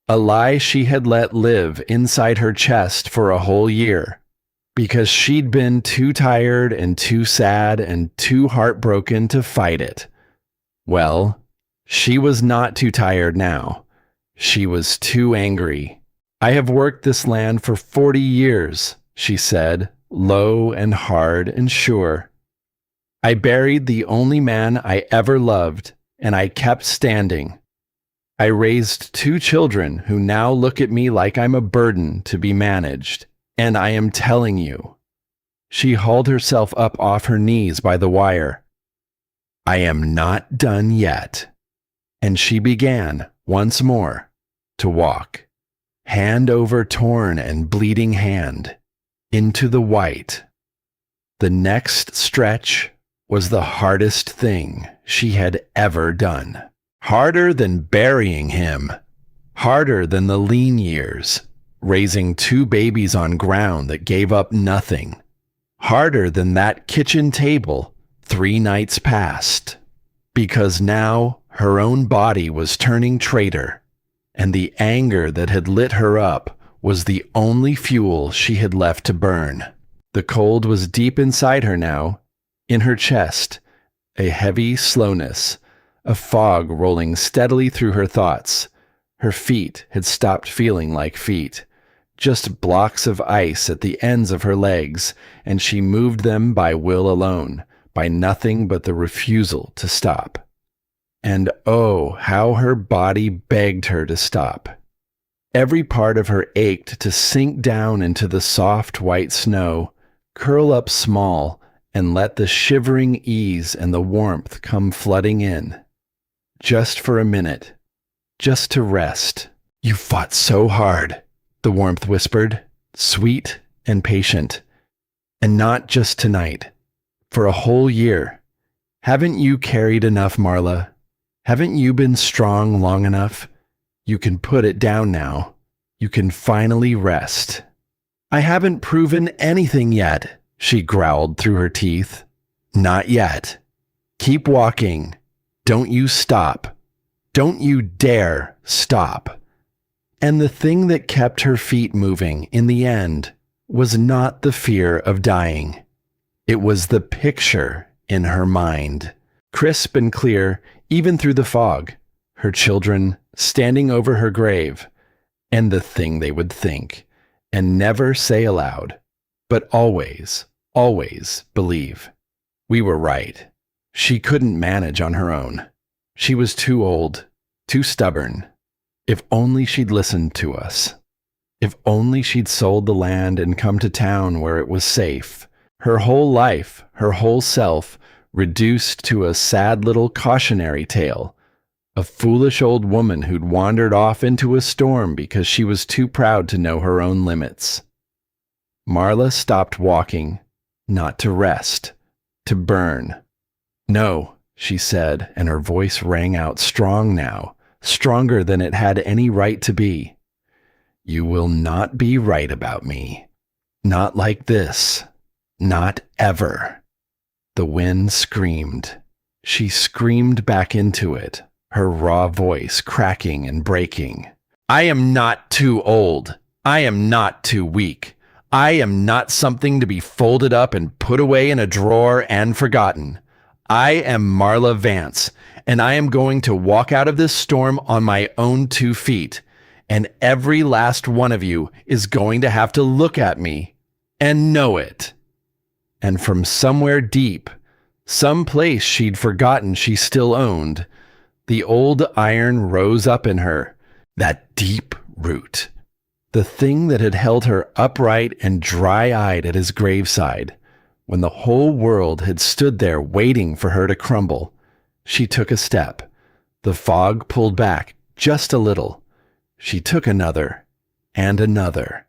a lie she had let live inside her chest for a whole year, because she'd been too tired and too sad and too heartbroken to fight it. Well, she was not too tired now. She was too angry. "I have worked this land for 40 years, she said, low and hard and sure. "I buried the only man I ever loved, and I kept standing. I raised 2 children who now look at me like I'm a burden to be managed, and I am telling you." She hauled herself up off her knees by the wire. "I am not done yet." And she began, once more, to walk, hand over torn and bleeding hand, into the white. The next stretch was the hardest thing she had ever done. Harder than burying him. Harder than the lean years, raising 2 babies on ground that gave up nothing. Harder than that kitchen table 3 nights past. Because now her own body was turning traitor, and the anger that had lit her up was the only fuel she had left to burn. The cold was deep inside her now, in her chest, a heavy slowness, a fog rolling steadily through her thoughts. Her feet had stopped feeling like feet, just blocks of ice at the ends of her legs, and she moved them by will alone, by nothing but the refusal to stop. And oh, how her body begged her to stop. Every part of her ached to sink down into the soft white snow, curl up small, and let the shivering ease and the warmth come flooding in. Just for a minute. Just to rest. "You fought so hard," the warmth whispered, sweet and patient. "And not just tonight. For a whole year. Haven't you carried enough, Marla? Haven't you been strong long enough? You can put it down now. You can finally rest." "I haven't proven anything yet," she growled through her teeth. "Not yet. Keep walking. Don't you stop. Don't you dare stop." And the thing that kept her feet moving in the end was not the fear of dying. It was the picture in her mind. crisp and clear, even through the fog, her children standing over her grave, and the thing they would think, and never say aloud, but always, always believe. We were right. She couldn't manage on her own. She was too old, too stubborn. If only she'd listened to us. If only she'd sold the land and come to town where it was safe. Her whole life, her whole self, reduced to a sad little cautionary tale. A foolish old woman who'd wandered off into a storm because she was too proud to know her own limits. Marla stopped walking, not to rest, to burn. "No," she said, and her voice rang out strong now, stronger than it had any right to be. "You will not be right about me. Not like this. Not ever." The wind screamed. She screamed back into it, her raw voice cracking and breaking. "I am not too old. I am not too weak. I am not something to be folded up and put away in a drawer and forgotten. I am Marla Vance, and I am going to walk out of this storm on my own 2 feet, and every last one of you is going to have to look at me and know it." And from somewhere deep, some place she'd forgotten she still owned, the old iron rose up in her, that deep root, the thing that had held her upright and dry-eyed at his graveside. When the whole world had stood there waiting for her to crumble, she took a step. The fog pulled back just a little. She took another, and another,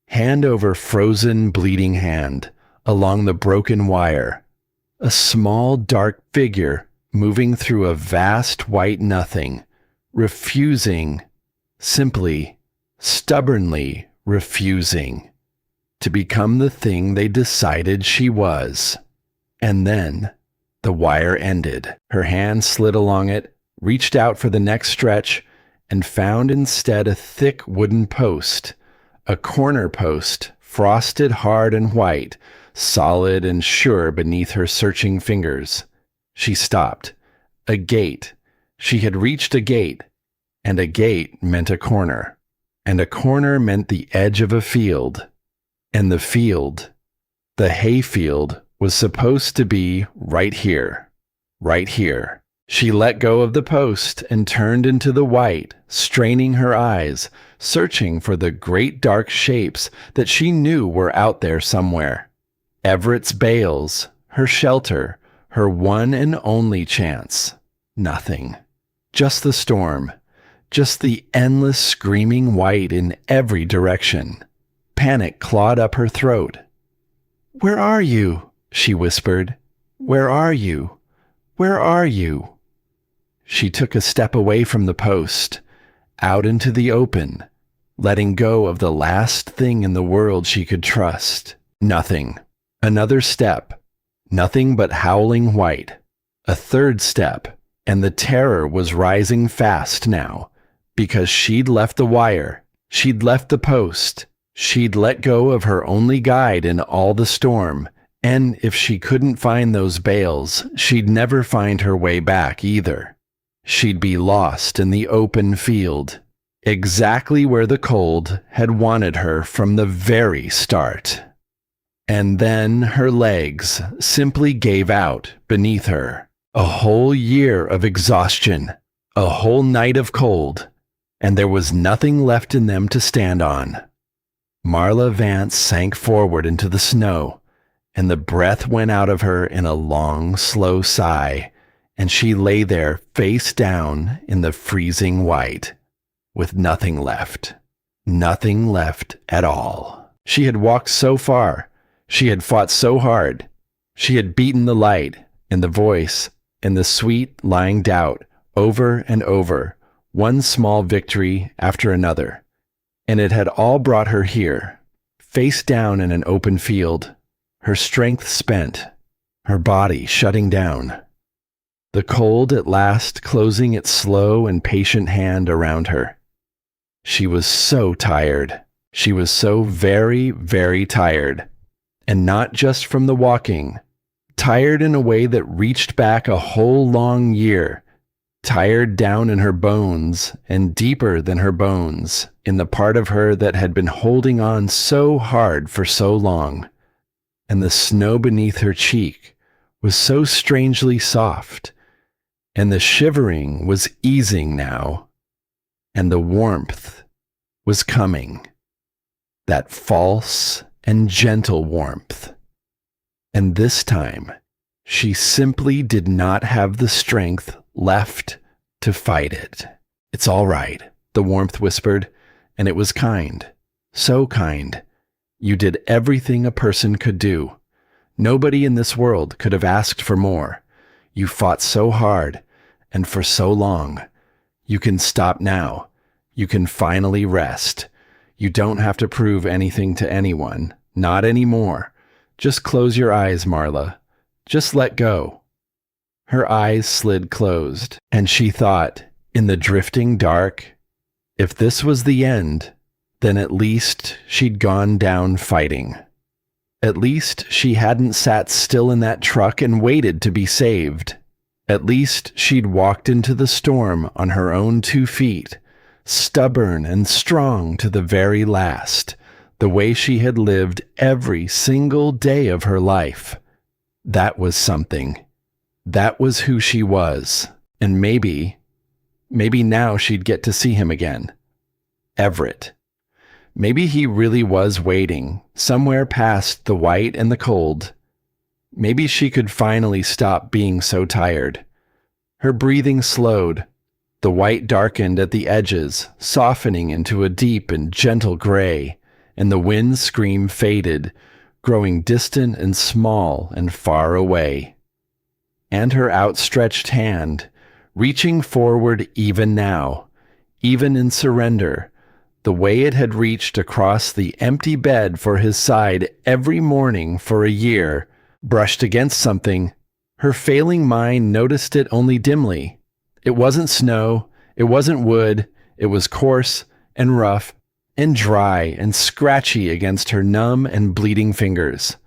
hand over frozen, bleeding hand, along the broken wire. A small, dark figure moving through a vast white nothing, refusing, simply, stubbornly refusing, to become the thing they decided she was. And then the wire ended. Her hand slid along it, reached out for the next stretch, and found instead a thick wooden post, a corner post, frosted hard and white, solid and sure beneath her searching fingers. She stopped. A gate. She had reached a gate, and a gate meant a corner, and a corner meant the edge of a field. And the field, the hayfield, was supposed to be right here, right here. She let go of the post and turned into the white, straining her eyes, searching for the great dark shapes that she knew were out there somewhere. Everett's bales, her shelter, her one and only chance. Nothing. Just the storm. Just the endless screaming white in every direction. Panic clawed up her throat. "Where are you?" she whispered. "Where are you? Where are you?" She took a step away from the post, out into the open, letting go of the last thing in the world she could trust. Nothing. Another step. Nothing but howling white. A third step, and the terror was rising fast now, because she'd left the wire, she'd left the post, she'd let go of her only guide in all the storm, and if she couldn't find those bales, she'd never find her way back either. She'd be lost in the open field, exactly where the cold had wanted her from the very start. And then her legs simply gave out beneath her. A whole year of exhaustion, a whole night of cold, and there was nothing left in them to stand on. Marla Vance sank forward into the snow, and the breath went out of her in a long, slow sigh, and she lay there face down in the freezing white, with nothing left. Nothing left at all. She had walked so far. She had fought so hard. She had beaten the light and the voice and the sweet, lying doubt over and over, one small victory after another. And it had all brought her here, face down in an open field, her strength spent, her body shutting down. The cold at last closing its slow and patient hand around her. She was so tired. She was so very, very tired. And not just from the walking. tired in a way that reached back a whole long year, tired down in her bones and deeper than her bones, in the part of her that had been holding on so hard for so long. And the snow beneath her cheek was so strangely soft, and the shivering was easing now, and the warmth was coming, that false and gentle warmth. And this time, she simply did not have the strength left to fight it. "It's all right," the warmth whispered, and it was kind, so kind. "You did everything a person could do. Nobody in this world could have asked for more. You fought so hard, and for so long. You can stop now. You can finally rest. You don't have to prove anything to anyone, not anymore. Just close your eyes, Marla. Just let go." Her eyes slid closed, and she thought, in the drifting dark, if this was the end, then at least she'd gone down fighting. At least she hadn't sat still in that truck and waited to be saved. At least she'd walked into the storm on her own 2 feet, stubborn and strong to the very last, the way she had lived every single day of her life. That was something. That was who she was. And maybe now she'd get to see him again. Everett. Maybe he really was waiting, somewhere past the white and the cold. Maybe she could finally stop being so tired. Her breathing slowed. The white darkened at the edges, softening into a deep and gentle gray, and the wind scream faded, growing distant and small and far away. And her outstretched hand, reaching forward even now, even in surrender, the way it had reached across the empty bed for his side every morning for a year, brushed against something. Her failing mind noticed it only dimly. It wasn't snow, it wasn't wood, it was coarse and rough and dry and scratchy against her numb and bleeding fingers,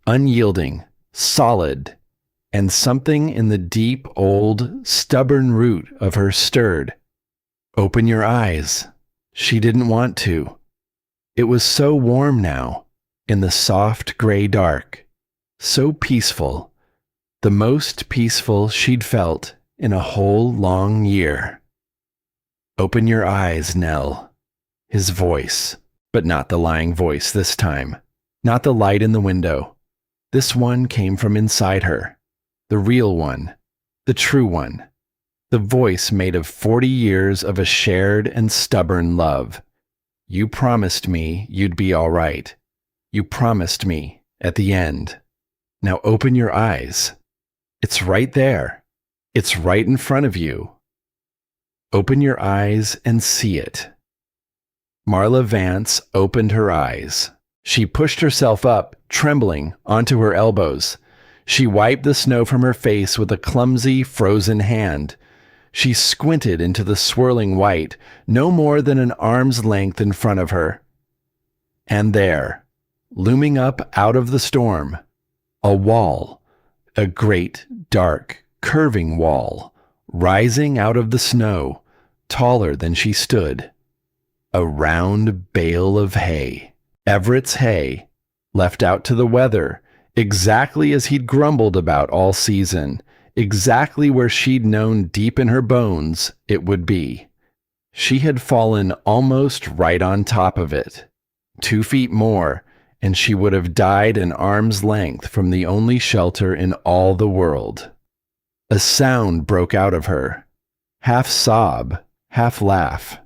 unyielding, solid, and something in the deep, old, stubborn root of her stirred. "Open your eyes." She didn't want to. It was so warm now, in the soft gray dark, so peaceful, the most peaceful she'd felt in a whole long year. "Open your eyes, Nell." His voice, but not the lying voice this time, not the light in the window. This one came from inside her, the real one, the true one. The voice made of 40 years of a shared and stubborn love. "You promised me you'd be all right. You promised me at the end. Now open your eyes. It's right there. It's right in front of you. Open your eyes and see it." Marla Vance opened her eyes. She pushed herself up, trembling, onto her elbows. She wiped the snow from her face with a clumsy, frozen hand. She squinted into the swirling white, no more than an arm's length in front of her. And there, looming up out of the storm, a wall, a great, dark, curving wall, rising out of the snow, taller than she stood. A round bale of hay. Everett's hay, left out to the weather, exactly as he'd grumbled about all season, exactly where she'd known deep in her bones it would be. She had fallen almost right on top of it. 2 feet more, and she would have died an arm's length from the only shelter in all the world. A sound broke out of her, half sob, half laugh,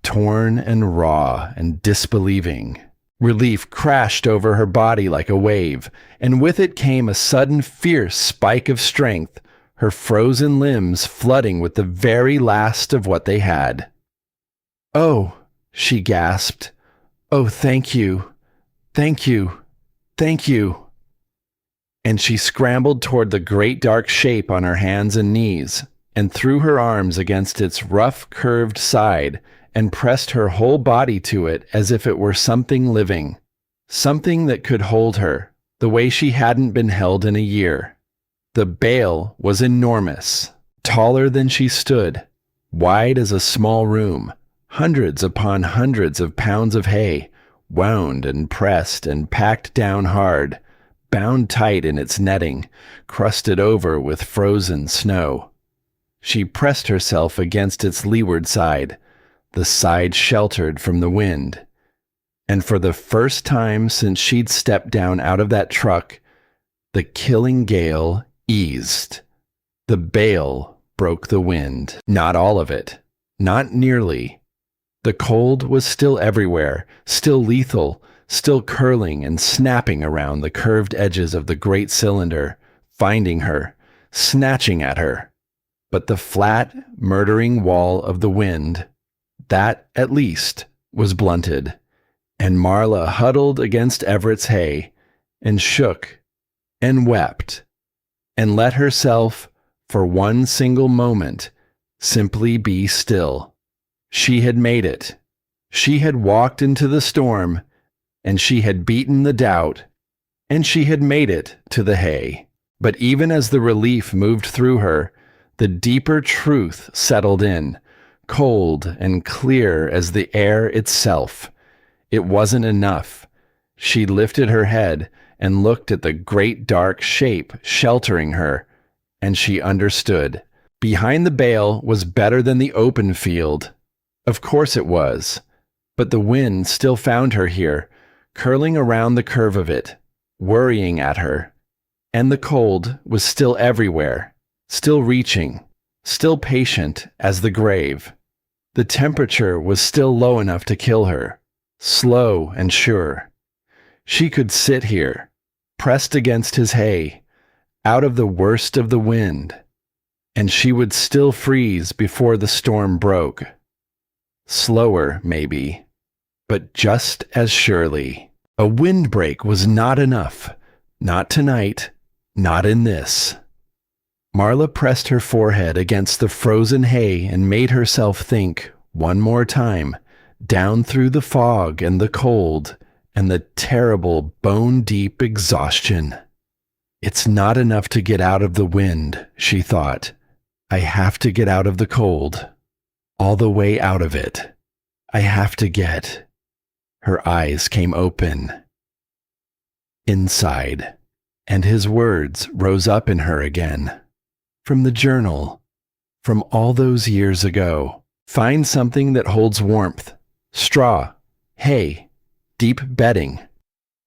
torn and raw and disbelieving. Relief crashed over her body like a wave, and with it came a sudden fierce spike of strength, her frozen limbs flooding with the very last of what they had. "Oh," she gasped. "Oh, thank you. Thank you. Thank you." And she scrambled toward the great dark shape on her hands and knees, and threw her arms against its rough, curved side, and pressed her whole body to it as if it were something living, something that could hold her, the way she hadn't been held in a year. The bale was enormous, taller than she stood, wide as a small room, hundreds upon hundreds of pounds of hay, wound and pressed and packed down hard, bound tight in its netting, crusted over with frozen snow. She pressed herself against its leeward side, the side sheltered from the wind. And for the first time since she'd stepped down out of that truck, the killing gale eased. The bale broke the wind. Not all of it. Not nearly. The cold was still everywhere, still lethal, still curling and snapping around the curved edges of the great cylinder, finding her, snatching at her. But the flat, murdering wall of the wind, that, at least, was blunted, and Marla huddled against Everett's hay, and shook, and wept, and let herself, for one single moment, simply be still. She had made it. She had walked into the storm, and she had beaten the doubt, and she had made it to the hay. But even as the relief moved through her, the deeper truth settled in, cold and clear as the air itself. It wasn't enough. She lifted her head and looked at the great dark shape sheltering her, and she understood. Behind the bale was better than the open field. Of course it was. But the wind still found her here, curling around the curve of it, worrying at her. And the cold was still everywhere, still reaching, still patient as the grave. The temperature was still low enough to kill her, slow and sure. She could sit here, pressed against his hay, out of the worst of the wind, and she would still freeze before the storm broke. Slower, maybe, but just as surely. A windbreak was not enough. Not tonight, not in this. Marla pressed her forehead against the frozen hay and made herself think, one more time, down through the fog and the cold and the terrible bone-deep exhaustion. It's not enough to get out of the wind, she thought. I have to get out of the cold. All the way out of it. I have to get. Her eyes came open. Inside. And his words rose up in her again. From the journal. From all those years ago. Find something that holds warmth. Straw. Hay. Deep bedding.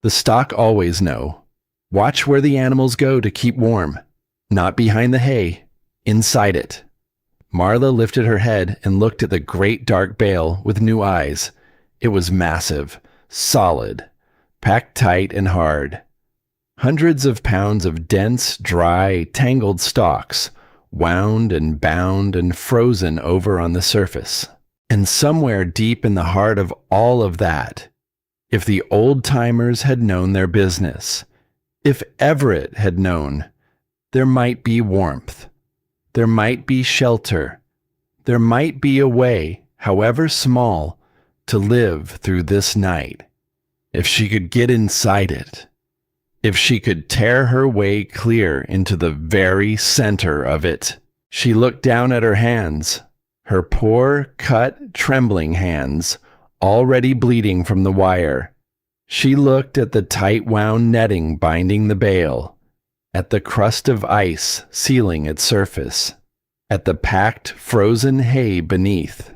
The stock always know. Watch where the animals go to keep warm. Not behind the hay. Inside it. Marla lifted her head and looked at the great dark bale with new eyes. It was massive, solid, packed tight and hard. Hundreds of pounds of dense, dry, tangled stalks, wound and bound and frozen over on the surface. And somewhere deep in the heart of all of that, if the old-timers had known their business, if Everett had known, there might be warmth. There might be shelter. There might be a way, however small, to live through this night. If she could get inside it. If she could tear her way clear into the very center of it. She looked down at her hands, her poor, cut, trembling hands, already bleeding from the wire. She looked at the tight-wound netting binding the bale, at the crust of ice sealing its surface, at the packed, frozen hay beneath.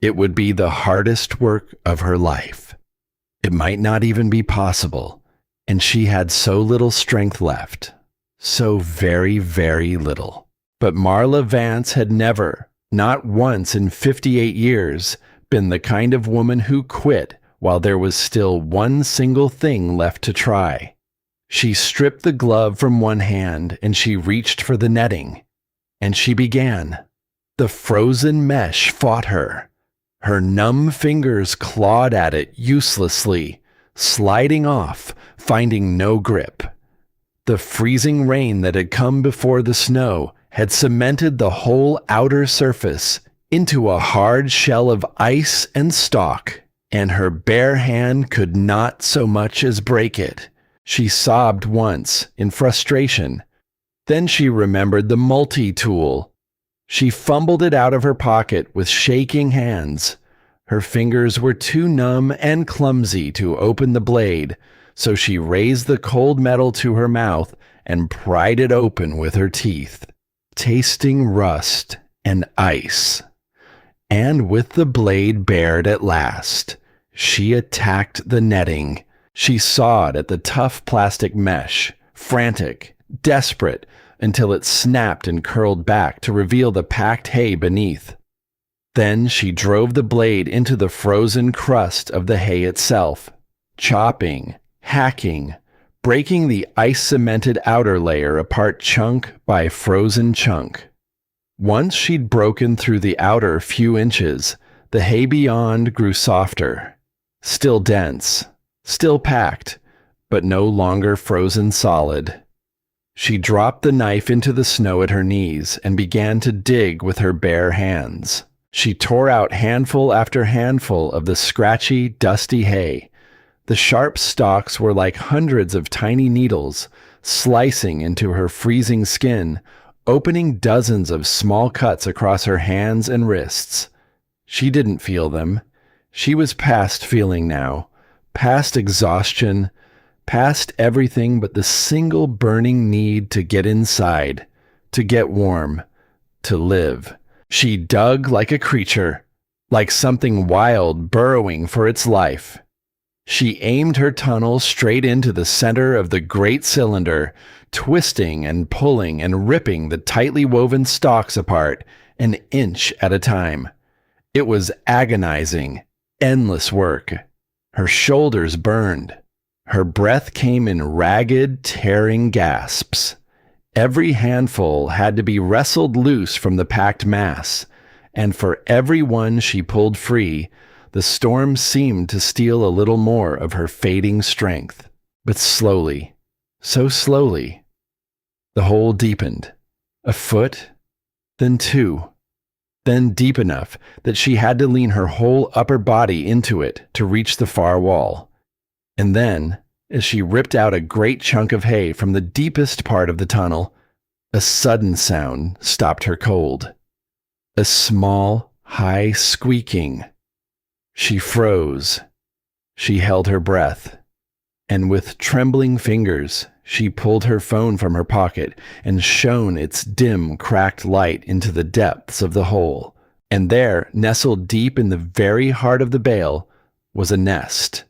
It would be the hardest work of her life. It might not even be possible, and she had so little strength left. So very, very little. But Marla Vance had never, not once in 58 years, been the kind of woman who quit while there was still one single thing left to try. She stripped the glove from one hand and she reached for the netting. And she began. The frozen mesh fought her. Her numb fingers clawed at it uselessly, sliding off, finding no grip. The freezing rain that had come before the snow had cemented the whole outer surface into a hard shell of ice and stalk, and her bare hand could not so much as break it. She sobbed once, in frustration. Then she remembered the multi-tool. She fumbled it out of her pocket with shaking hands. Her fingers were too numb and clumsy to open the blade, so she raised the cold metal to her mouth and pried it open with her teeth, tasting rust and ice. And with the blade bared at last, she attacked the netting. She sawed at the tough plastic mesh, frantic, desperate, until it snapped and curled back to reveal the packed hay beneath. Then she drove the blade into the frozen crust of the hay itself, chopping, hacking, breaking the ice-cemented outer layer apart chunk by frozen chunk. Once she'd broken through the outer few inches, the hay beyond grew softer, still dense, still packed, but no longer frozen solid. She dropped the knife into the snow at her knees and began to dig with her bare hands. She tore out handful after handful of the scratchy, dusty hay. The sharp stalks were like hundreds of tiny needles, slicing into her freezing skin, opening dozens of small cuts across her hands and wrists. She didn't feel them. She was past feeling now, past exhaustion, past everything but the single burning need to get inside, to get warm, to live. She dug like a creature, like something wild burrowing for its life. She aimed her tunnel straight into the center of the great cylinder, twisting and pulling and ripping the tightly woven stalks apart, an inch at a time. It was agonizing, endless work. Her shoulders burned. Her breath came in ragged, tearing gasps. Every handful had to be wrestled loose from the packed mass, and for every one she pulled free, the storm seemed to steal a little more of her fading strength. But slowly, so slowly, the hole deepened. A foot, then two, then deep enough that she had to lean her whole upper body into it to reach the far wall. And then, as she ripped out a great chunk of hay from the deepest part of the tunnel, a sudden sound stopped her cold. A small, high squeaking. She froze. She held her breath. And with trembling fingers, she pulled her phone from her pocket and shone its dim, cracked light into the depths of the hole. And there, nestled deep in the very heart of the bale, was a nest.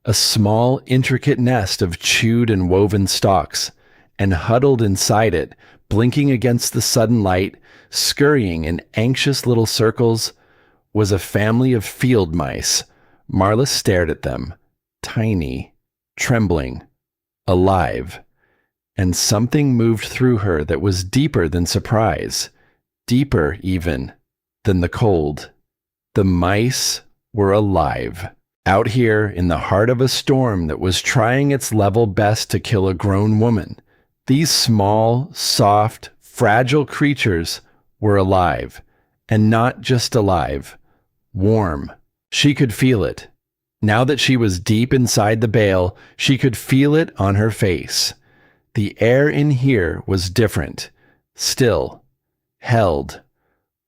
A small, intricate nest of chewed and woven stalks, and huddled inside it, blinking against the sudden light, scurrying in anxious little circles, was a family of field mice. Marla stared at them, tiny, trembling, alive, and something moved through her that was deeper than surprise, deeper even than the cold. The mice were alive. Out here in the heart of a storm that was trying its level best to kill a grown woman, these small, soft, fragile creatures were alive, and not just alive, warm. She could feel it. Now that she was deep inside the bale, she could feel it on her face. The air in here was different, still, held,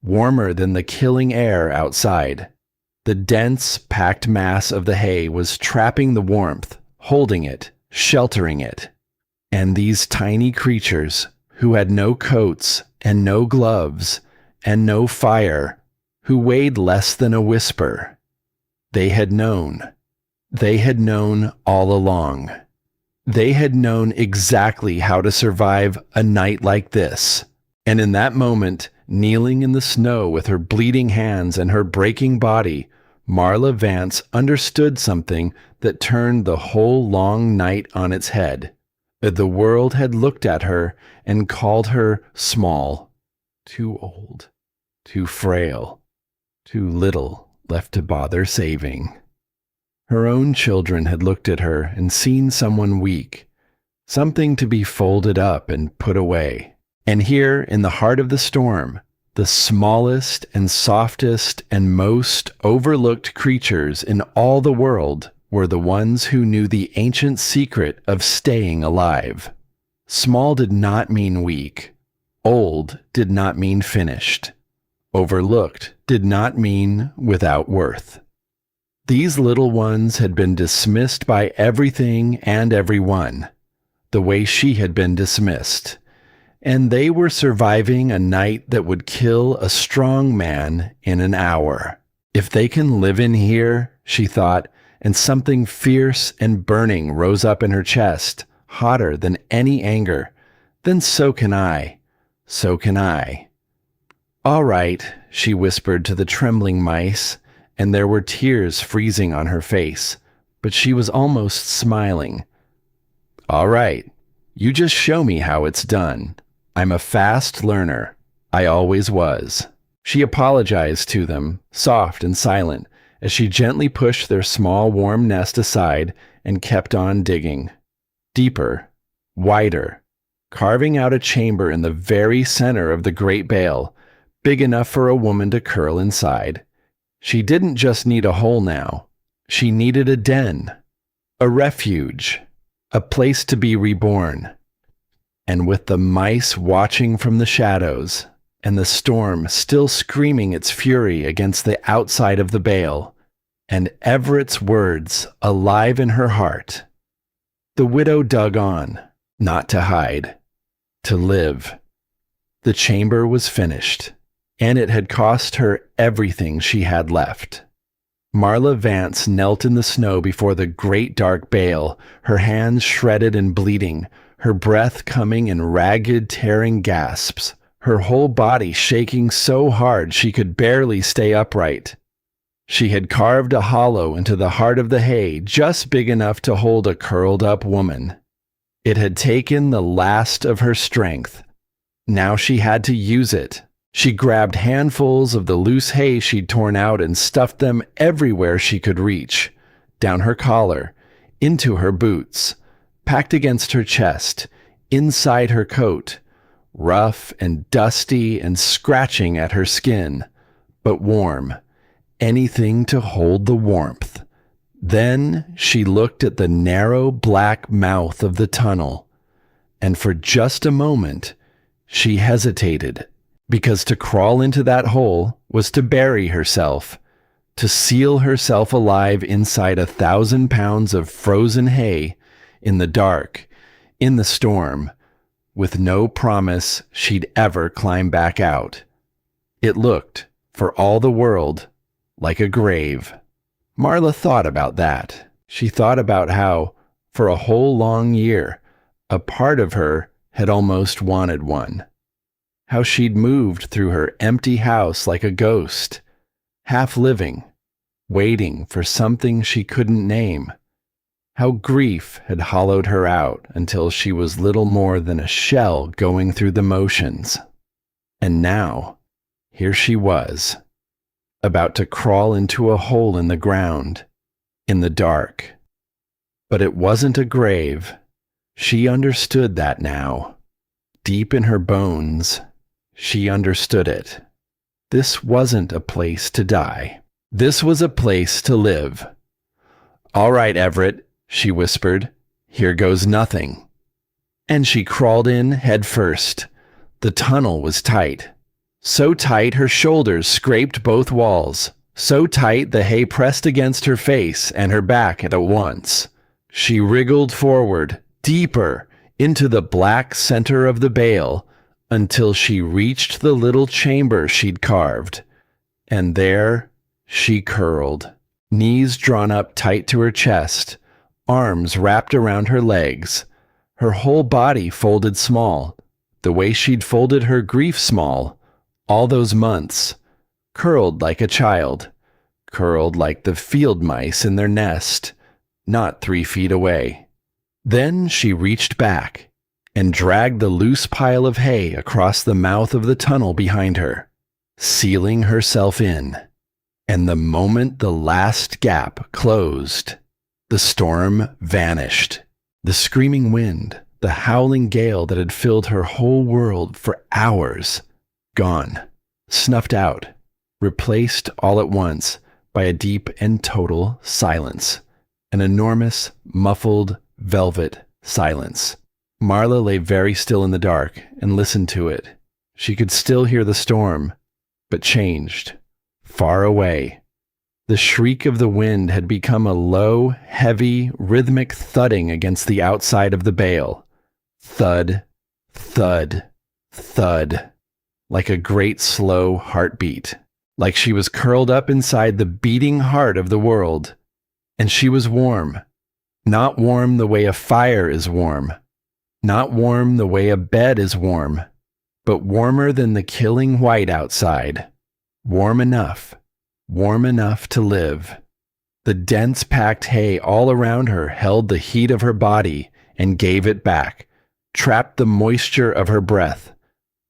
warmer than the killing air outside. The dense, packed mass of the hay was trapping the warmth, holding it, sheltering it. And these tiny creatures, who had no coats and no gloves and no fire, who weighed less than a whisper, they had known. They had known all along. They had known exactly how to survive a night like this. And in that moment, kneeling in the snow with her bleeding hands and her breaking body, Marla Vance understood something that turned the whole long night on its head. The world had looked at her and called her small, too old, too frail, too little left to bother saving. Her own children had looked at her and seen someone weak, something to be folded up and put away. And here, in the heart of the storm, the smallest and softest and most overlooked creatures in all the world were the ones who knew the ancient secret of staying alive. Small did not mean weak. Old did not mean finished. Overlooked did not mean without worth. These little ones had been dismissed by everything and everyone, the way she had been dismissed, and they were surviving a night that would kill a strong man in an hour. If they can live in here, she thought, and something fierce and burning rose up in her chest, hotter than any anger, then so can I. So can I. All right, she whispered to the trembling mice, and there were tears freezing on her face, but she was almost smiling. All right, you just show me how it's done. I'm a fast learner. I always was. She apologized to them, soft and silent, as she gently pushed their small warm nest aside and kept on digging. Deeper, wider, carving out a chamber in the very center of the great bale, big enough for a woman to curl inside. She didn't just need a hole now. She needed a den, a refuge, a place to be reborn. And with the mice watching from the shadows, and the storm still screaming its fury against the outside of the bale, and Everett's words alive in her heart, the widow dug on, not to hide, to live. The chamber was finished, and it had cost her everything she had left. Marla Vance knelt in the snow before the great dark bale, her hands shredded and bleeding, her breath coming in ragged, tearing gasps, her whole body shaking so hard she could barely stay upright. She had carved a hollow into the heart of the hay just big enough to hold a curled-up woman. It had taken the last of her strength. Now she had to use it. She grabbed handfuls of the loose hay she'd torn out and stuffed them everywhere she could reach, down her collar, into her boots, packed against her chest, inside her coat, rough and dusty and scratching at her skin, but warm, anything to hold the warmth. Then she looked at the narrow black mouth of the tunnel, and for just a moment she hesitated, because to crawl into that hole was to bury herself, to seal herself alive inside 1,000 pounds of frozen hay, in the dark, in the storm, with no promise she'd ever climb back out. It looked, for all the world, like a grave. Marla thought about that. She thought about how, for a whole long year, a part of her had almost wanted one. How she'd moved through her empty house like a ghost, half living, waiting for something she couldn't name. How grief had hollowed her out until she was little more than a shell going through the motions. And now, here she was, about to crawl into a hole in the ground, in the dark. But it wasn't a grave. She understood that now. Deep in her bones, she understood it. This wasn't a place to die. This was a place to live. All right, Everett, she whispered. Here goes nothing. And she crawled in head first. The tunnel was tight. So tight her shoulders scraped both walls. So tight the hay pressed against her face and her back at once. She wriggled forward, deeper, into the black center of the bale, until she reached the little chamber she'd carved. And there she curled, knees drawn up tight to her chest, arms wrapped around her legs, her whole body folded small, the way she'd folded her grief small, all those months, curled like a child, curled like the field mice in their nest, not 3 feet away. Then she reached back and dragged the loose pile of hay across the mouth of the tunnel behind her, sealing herself in. And the moment the last gap closed, the storm vanished. The screaming wind, the howling gale that had filled her whole world for hours, gone, snuffed out, replaced all at once by a deep and total silence, an enormous, muffled, velvet silence. Marla lay very still in the dark and listened to it. She could still hear the storm, but changed, far away. The shriek of the wind had become a low, heavy, rhythmic thudding against the outside of the bale. Thud, thud, thud, like a great slow heartbeat, like she was curled up inside the beating heart of the world. And she was warm, not warm the way a fire is warm, not warm the way a bed is warm, but warmer than the killing white outside, warm enough to live. The dense packed hay all around her held the heat of her body and gave it back, trapped the moisture of her breath,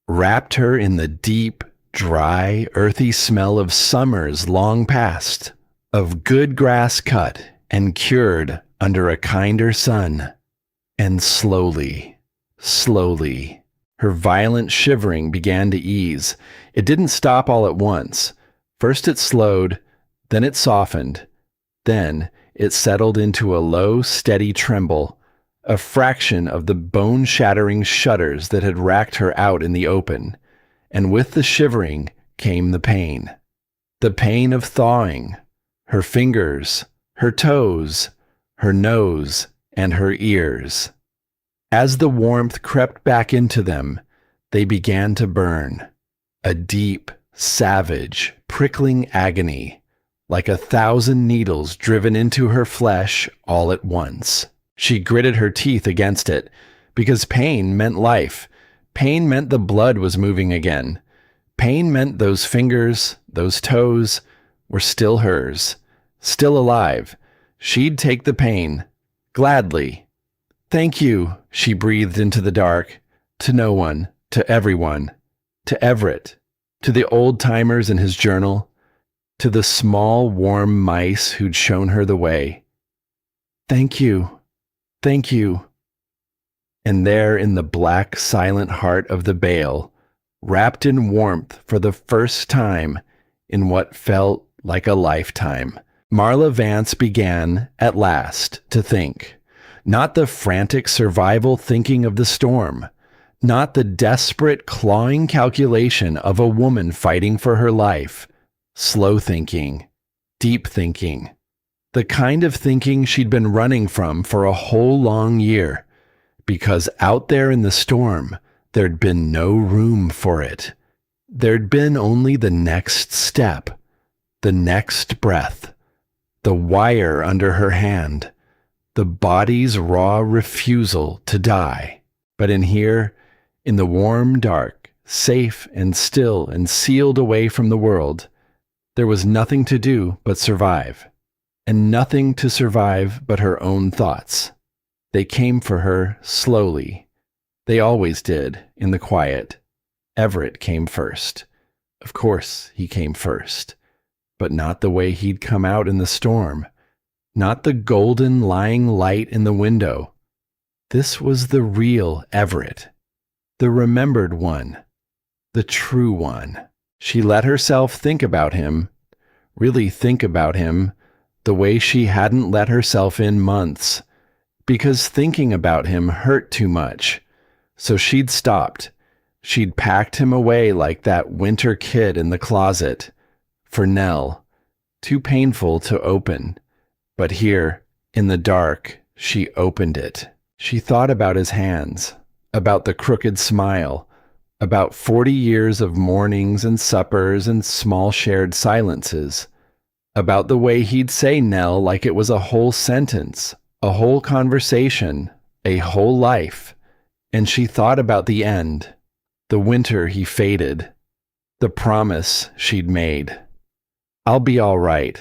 wrapped her in the deep, dry, earthy smell of summers long past, of good grass cut and cured under a kinder sun. And slowly, slowly, her violent shivering began to ease. It didn't stop all at once. First it slowed, then it softened, then it settled into a low, steady tremble, a fraction of the bone-shattering shudders that had racked her out in the open. And with the shivering came the pain of thawing, her fingers, her toes, her nose, and her ears. As the warmth crept back into them, they began to burn, a deep, savage, prickling agony, like 1,000 needles driven into her flesh all at once. She gritted her teeth against it, because pain meant life. Pain meant the blood was moving again. Pain meant those fingers, those toes, were still hers, still alive. She'd take the pain, gladly. "Thank you," she breathed into the dark, to no one, to everyone, to Everett, to the old-timers in his journal, to the small, warm mice who'd shown her the way. "Thank you, thank you." And there in the black, silent heart of the bale, wrapped in warmth for the first time in what felt like a lifetime, Marla Vance began, at last, to think. Not the frantic survival thinking of the storm, not the desperate clawing calculation of a woman fighting for her life. Slow thinking, deep thinking, the kind of thinking she'd been running from for a whole long year, because out there in the storm, there'd been no room for it. There'd been only the next step, the next breath, the wire under her hand, the body's raw refusal to die. But in here, in the warm dark, safe and still and sealed away from the world, there was nothing to do but survive, and nothing to survive but her own thoughts. They came for her slowly. They always did, in the quiet. Everett came first. Of course he came first, but not the way he'd come out in the storm, not the golden lying light in the window. This was the real Everett, the remembered one, the true one. She let herself think about him, really think about him, the way she hadn't let herself in months, because thinking about him hurt too much. So she'd stopped. She'd packed him away like that winter kid in the closet. For Nell, too painful to open. But here, in the dark, she opened it. She thought about his hands, about the crooked smile, about 40 years of mornings and suppers and small shared silences, about the way he'd say Nell like it was a whole sentence, a whole conversation, a whole life. And she thought about the end, the winter he faded, the promise she'd made. "I'll be all right.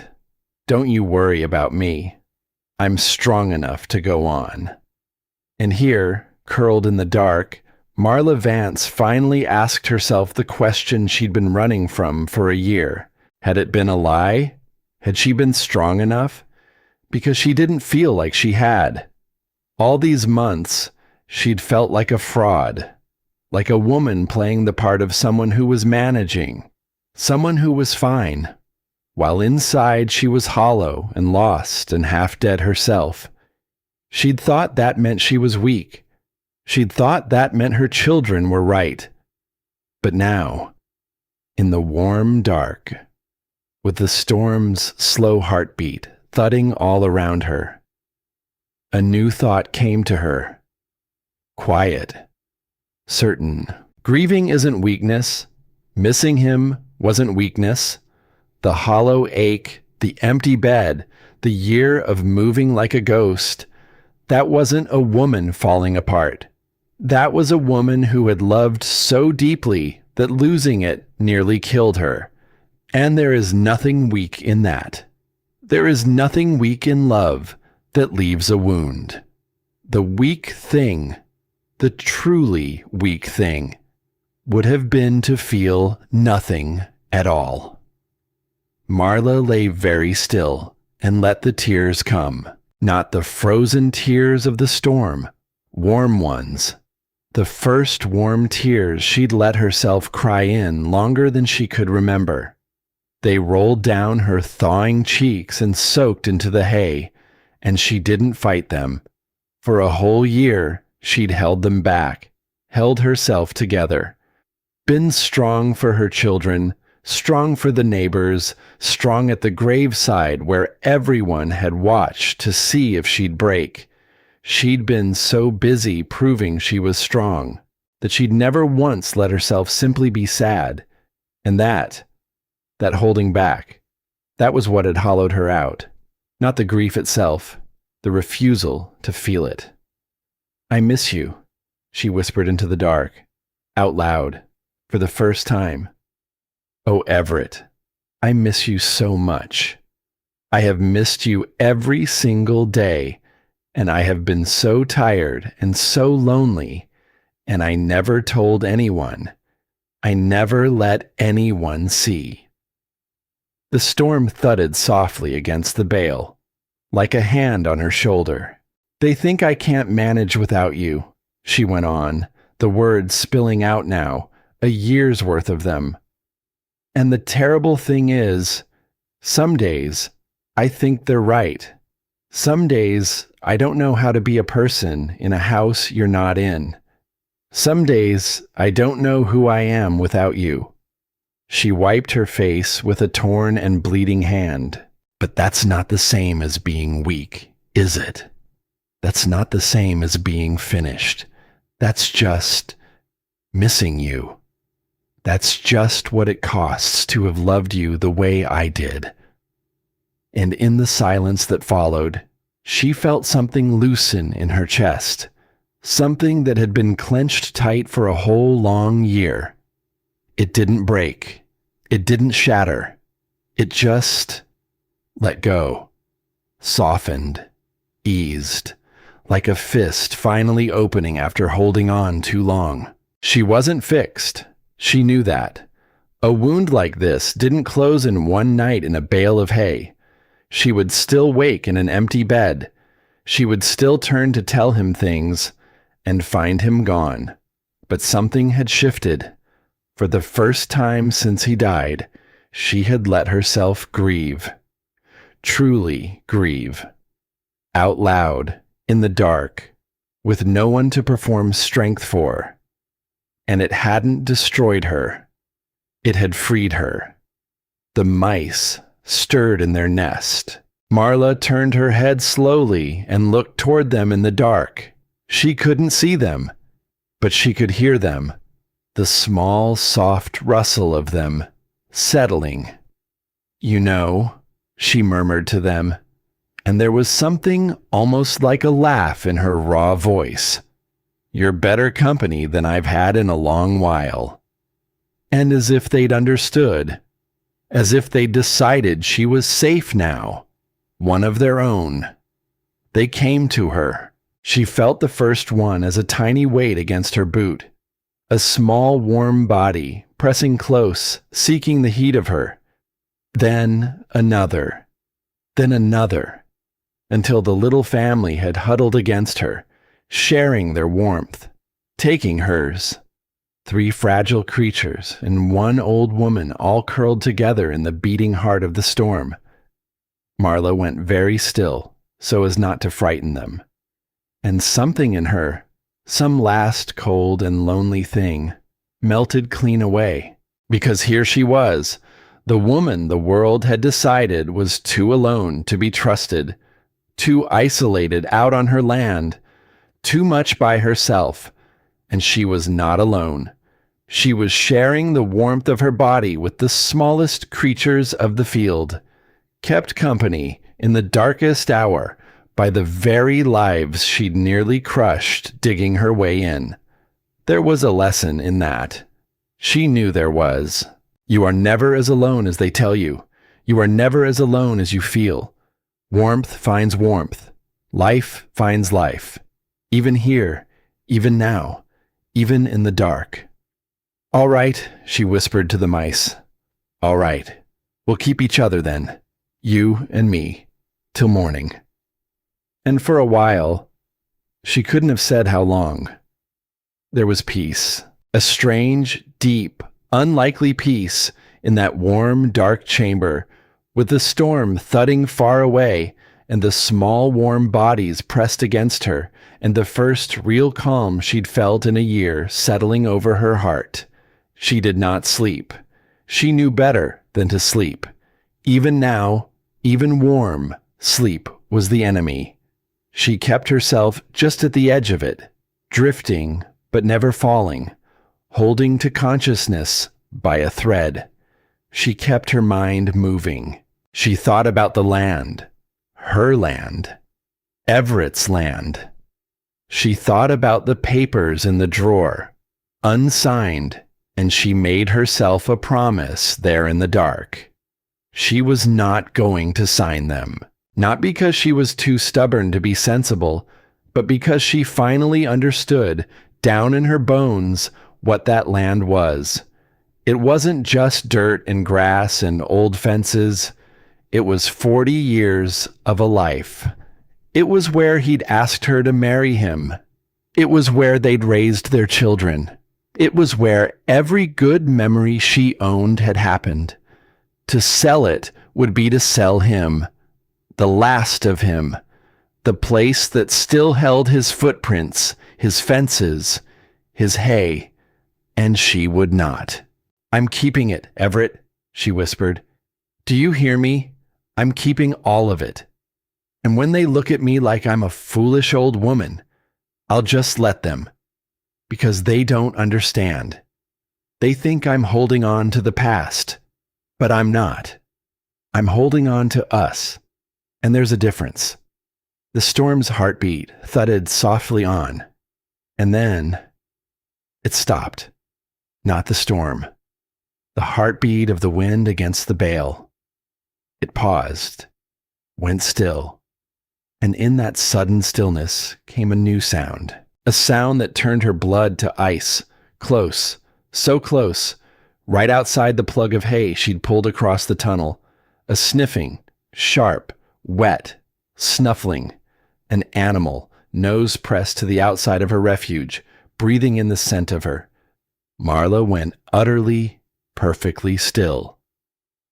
Don't you worry about me. I'm strong enough to go on." And here, curled in the dark, Marla Vance finally asked herself the question she'd been running from for a year. Had it been a lie? Had she been strong enough? Because she didn't feel like she had. All these months, she'd felt like a fraud, like a woman playing the part of someone who was managing, someone who was fine, while inside she was hollow and lost and half dead herself. She'd thought that meant she was weak. She'd thought that meant her children were right. But now, in the warm dark, with the storm's slow heartbeat thudding all around her, a new thought came to her. Quiet. Certain. Grieving isn't weakness. Missing him wasn't weakness. The hollow ache, the empty bed, the year of moving like a ghost, that wasn't a woman falling apart. That was a woman who had loved so deeply that losing it nearly killed her. And there is nothing weak in that. There is nothing weak in love that leaves a wound. The weak thing, the truly weak thing, would have been to feel nothing at all. Marla lay very still and let the tears come, not the frozen tears of the storm, warm ones. The first warm tears she'd let herself cry in longer than she could remember. They rolled down her thawing cheeks and soaked into the hay, and she didn't fight them. For a whole year, she'd held them back, held herself together, been strong for her children, strong for the neighbors, strong at the graveside where everyone had watched to see if she'd break. She'd been so busy proving she was strong that she'd never once let herself simply be sad. And that holding back, that was what had hollowed her out. Not the grief itself, the refusal to feel it. "I miss you," she whispered into the dark, out loud, for the first time. "Oh, Everett, I miss you so much. I have missed you every single day, and I have been so tired and so lonely, and I never told anyone. I never let anyone see." The storm thudded softly against the bale, like a hand on her shoulder. "They think I can't manage without you," she went on, the words spilling out now, a year's worth of them. "And the terrible thing is, some days I think they're right. Some days I don't know how to be a person in a house you're not in. Some days I don't know who I am without you." She wiped her face with a torn and bleeding hand. "But that's not the same as being weak, is it? That's not the same as being finished. That's just missing you. That's just what it costs to have loved you the way I did." And in the silence that followed, she felt something loosen in her chest, something that had been clenched tight for a whole long year. It didn't break. It didn't shatter. It just let go, softened, eased, like a fist finally opening after holding on too long. She wasn't fixed. She knew that. A wound like this didn't close in one night in a bale of hay. She would still wake in an empty bed. She would still turn to tell him things and find him gone. But something had shifted. For the first time since he died, she had let herself grieve. Truly grieve. Out loud, in the dark, with no one to perform strength for. And it hadn't destroyed her. It had freed her. The mice stirred in their nest. Marla turned her head slowly and looked toward them in the dark. She couldn't see them, but she could hear them. The small, soft rustle of them, settling. "You know," she murmured to them, and there was something almost like a laugh in her raw voice. "You're better company than I've had in a long while." And as if they'd understood, as if they'd decided she was safe now, one of their own, they came to her. She felt the first one as a tiny weight against her boot. A small, warm body, pressing close, seeking the heat of her. Then another, until the little family had huddled against her, sharing their warmth, taking hers. 3 fragile creatures and 1 old woman all curled together in the beating heart of the storm. Marla went very still, so as not to frighten them. And something in her, some last cold and lonely thing, melted clean away. Because here she was, the woman the world had decided was too alone to be trusted, too isolated out on her land, too much by herself, and she was not alone. She was sharing the warmth of her body with the smallest creatures of the field, kept company in the darkest hour by the very lives she'd nearly crushed digging her way in. There was a lesson in that. She knew there was. You are never as alone as they tell you. You are never as alone as you feel. Warmth finds warmth. Life finds life. Even here, even now, even in the dark. All right, she whispered to the mice. All right, we'll keep each other then, you and me, till morning. And for a while, she couldn't have said how long, there was peace, a strange, deep, unlikely peace in that warm, dark chamber, with the storm thudding far away and the small, warm bodies pressed against her, and the first real calm she'd felt in a year settling over her heart. She did not sleep. She knew better than to sleep. Even now, even warm, sleep was the enemy. She kept herself just at the edge of it, drifting but never falling, holding to consciousness by a thread. She kept her mind moving. She thought about the land, her land, Everett's land. She thought about the papers in the drawer, unsigned, and she made herself a promise there in the dark. She was not going to sign them, not because she was too stubborn to be sensible, but because she finally understood down in her bones what that land was. It wasn't just dirt and grass and old fences. It was 40 years of a life. It was where he'd asked her to marry him. It was where they'd raised their children. It was where every good memory she owned had happened. To sell it would be to sell him, the last of him, the place that still held his footprints, his fences, his hay, and she would not. I'm keeping it, Everett, she whispered. Do you hear me? I'm keeping all of it. And when they look at me like I'm a foolish old woman, I'll just let them, because they don't understand. They think I'm holding on to the past, but I'm not. I'm holding on to us, and there's a difference. The storm's heartbeat thudded softly on, and then it stopped. Not the storm. The heartbeat of the wind against the bale. It paused, went still, and in that sudden stillness came a new sound, a sound that turned her blood to ice, close, so close, right outside the plug of hay she'd pulled across the tunnel, a sniffing, sharp, wet, snuffling, an animal, nose pressed to the outside of her refuge, breathing in the scent of her. Marla went utterly, perfectly still.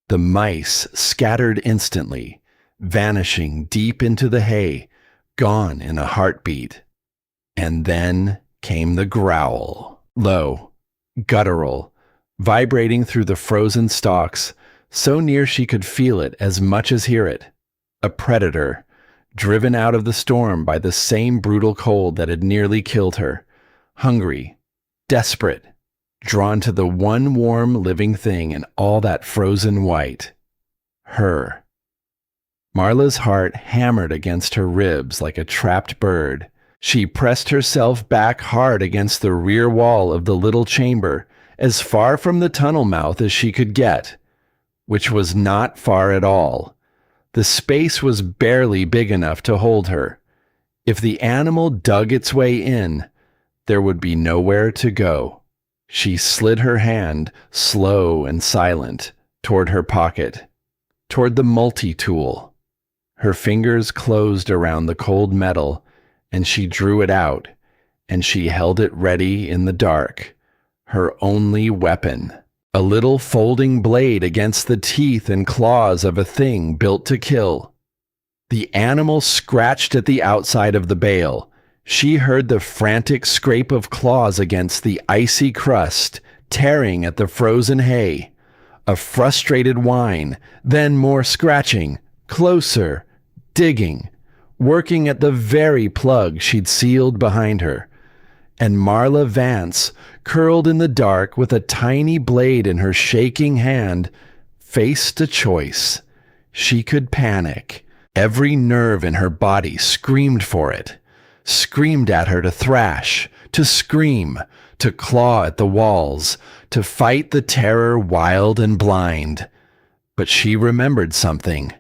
The mice scattered instantly, vanishing deep into the hay, gone in a heartbeat. And then came the growl, low, guttural, vibrating through the frozen stalks, so near she could feel it as much as hear it. A predator, driven out of the storm by the same brutal cold that had nearly killed her, hungry, desperate, drawn to the one warm living thing in all that frozen white. Her. Marla's heart hammered against her ribs like a trapped bird. She pressed herself back hard against the rear wall of the little chamber, as far from the tunnel mouth as she could get, which was not far at all. The space was barely big enough to hold her. If the animal dug its way in, there would be nowhere to go. She slid her hand, slow and silent, toward her pocket, toward the multi-tool. Her fingers closed around the cold metal, and she drew it out, and she held it ready in the dark, her only weapon, a little folding blade against the teeth and claws of a thing built to kill. The animal scratched at the outside of the bale. She heard the frantic scrape of claws against the icy crust, tearing at the frozen hay. A frustrated whine, then more scratching, closer, digging, working at the very plug she'd sealed behind her. And Marla Vance, curled in the dark with a tiny blade in her shaking hand, faced a choice. She could panic. Every nerve in her body screamed for it. Screamed at her to thrash, to scream, to claw at the walls, to fight the terror wild and blind. But she remembered something.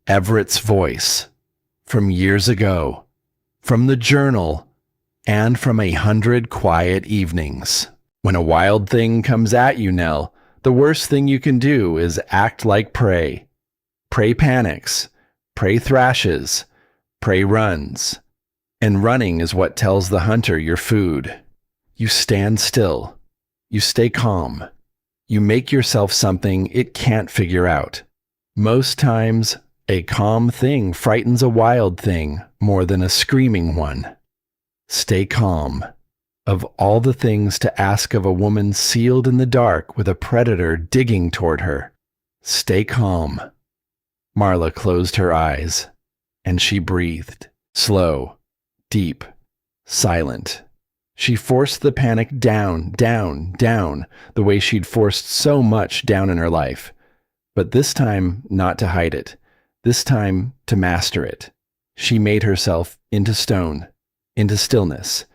Everett's voice. From years ago. From the journal. And from 100 quiet evenings. When a wild thing comes at you, Nell, the worst thing you can do is act like prey. Prey panics. Prey thrashes. Prey runs. And running is what tells the hunter your food. You stand still. You stay calm. You make yourself something it can't figure out. Most times, a calm thing frightens a wild thing more than a screaming one. Stay calm. Of all the things to ask of a woman sealed in the dark with a predator digging toward her, stay calm. Marla closed her eyes, and she breathed, slow, deep, silent. She forced the panic down, down, down, the way she'd forced so much down in her life. But this time, not to hide it. This time, to master it. She made herself into stone, into stillness,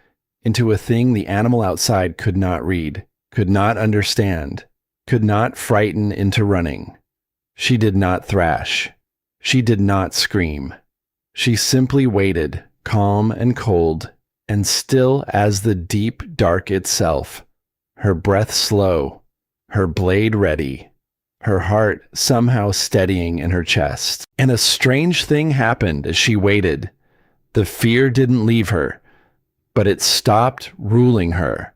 into a thing the animal outside could not read, could not understand, could not frighten into running. She did not thrash. She did not scream. She simply waited, calm and cold, and still as the deep dark itself, her breath slow, her blade ready, her heart somehow steadying in her chest. And a strange thing happened as she waited. The fear didn't leave her, but it stopped ruling her,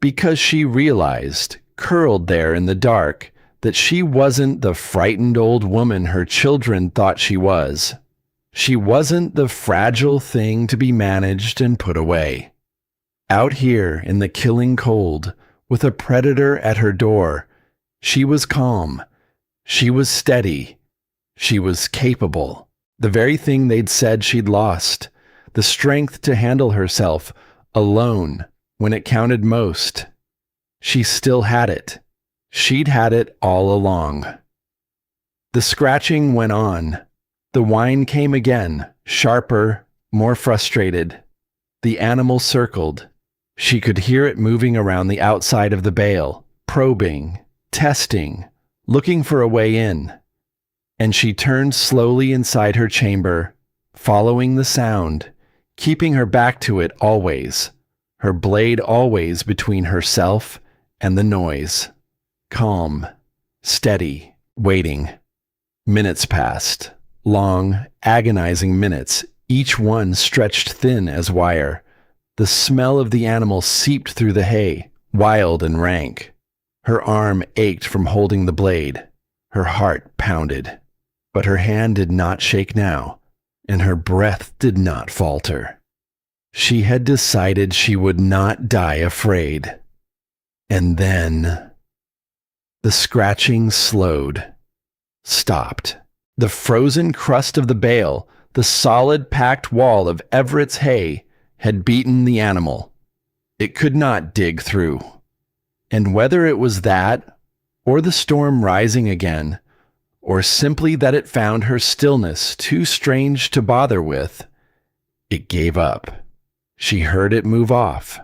because she realized, curled there in the dark, that she wasn't the frightened old woman her children thought she was. She wasn't the fragile thing to be managed and put away. Out here in the killing cold, with a predator at her door, she was calm. She was steady. She was capable. The very thing they'd said she'd lost. The strength to handle herself, alone, when it counted most. She still had it. She'd had it all along. The scratching went on. The whine came again, sharper, more frustrated. The animal circled. She could hear it moving around the outside of the bale, probing, testing, looking for a way in. And she turned slowly inside her chamber, following the sound, keeping her back to it always, her blade always between herself and the noise. Calm, steady, waiting. Minutes passed. Long, agonizing minutes, each one stretched thin as wire. The smell of the animal seeped through the hay, wild and rank. Her arm ached from holding the blade. Her heart pounded. But her hand did not shake now, and her breath did not falter. She had decided she would not die afraid. And then the scratching slowed, stopped. The frozen crust of the bale, the solid packed wall of Everett's hay, had beaten the animal. It could not dig through. And whether it was that, or the storm rising again, or simply that it found her stillness too strange to bother with, it gave up. She heard it move off,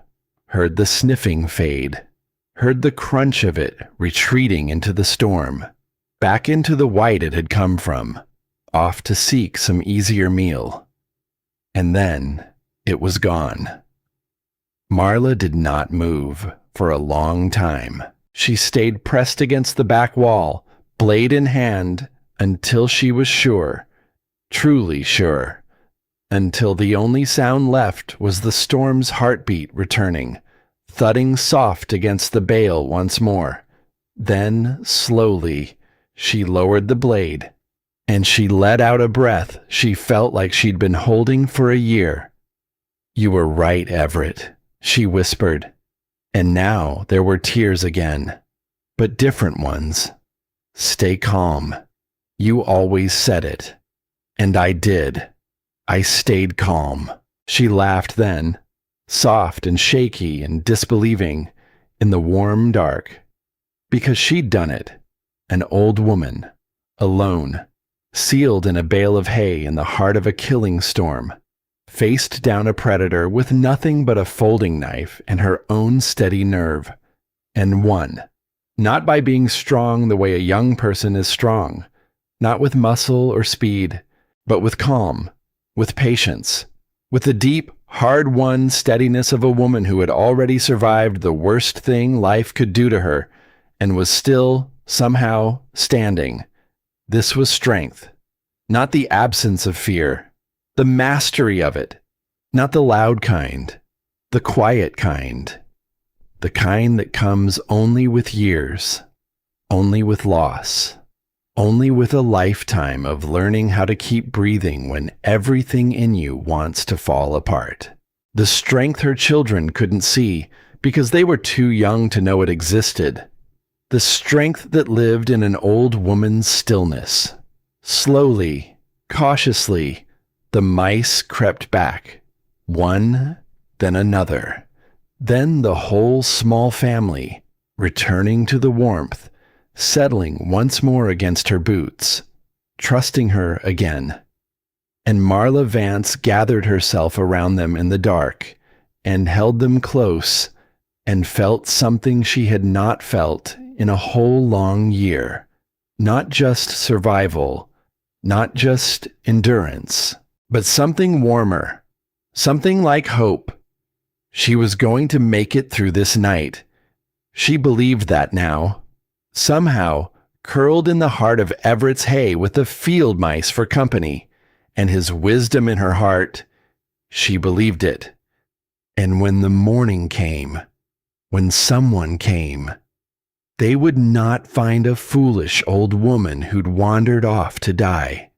heard the sniffing fade, heard the crunch of it retreating into the storm. Back into the white it had come from, off to seek some easier meal. And then it was gone. Marla did not move for a long time. She stayed pressed against the back wall, blade in hand, until she was sure, truly sure, until the only sound left was the storm's heartbeat returning, thudding soft against the bale once more. Then, slowly, she lowered the blade, and she let out a breath she felt like she'd been holding for a year. You were right, Everett, she whispered. And now there were tears again, but different ones. Stay calm. You always said it. And I did. I stayed calm. She laughed then, soft and shaky and disbelieving, in the warm dark. Because she'd done it. An old woman, alone, sealed in a bale of hay in the heart of a killing storm, faced down a predator with nothing but a folding knife and her own steady nerve, and won. Not by being strong the way a young person is strong, not with muscle or speed, but with calm, with patience, with the deep, hard-won steadiness of a woman who had already survived the worst thing life could do to her, and was still, somehow, standing. This was strength, not the absence of fear, the mastery of it, not the loud kind, the quiet kind, the kind that comes only with years, only with loss, only with a lifetime of learning how to keep breathing when everything in you wants to fall apart. The strength her children couldn't see because they were too young to know it existed. The strength that lived in an old woman's stillness. Slowly, cautiously, the mice crept back, one, then another, then the whole small family, returning to the warmth, settling once more against her boots, trusting her again. And Marla Vance gathered herself around them in the dark, and held them close, and felt something she had not felt in a whole long year. Not just survival, not just endurance, but something warmer, something like hope. She was going to make it through this night. She believed that now. Somehow, curled in the heart of Everett's hay with the field mice for company, and his wisdom in her heart, she believed it. And when the morning came, when someone came, they would not find a foolish old woman who'd wandered off to die.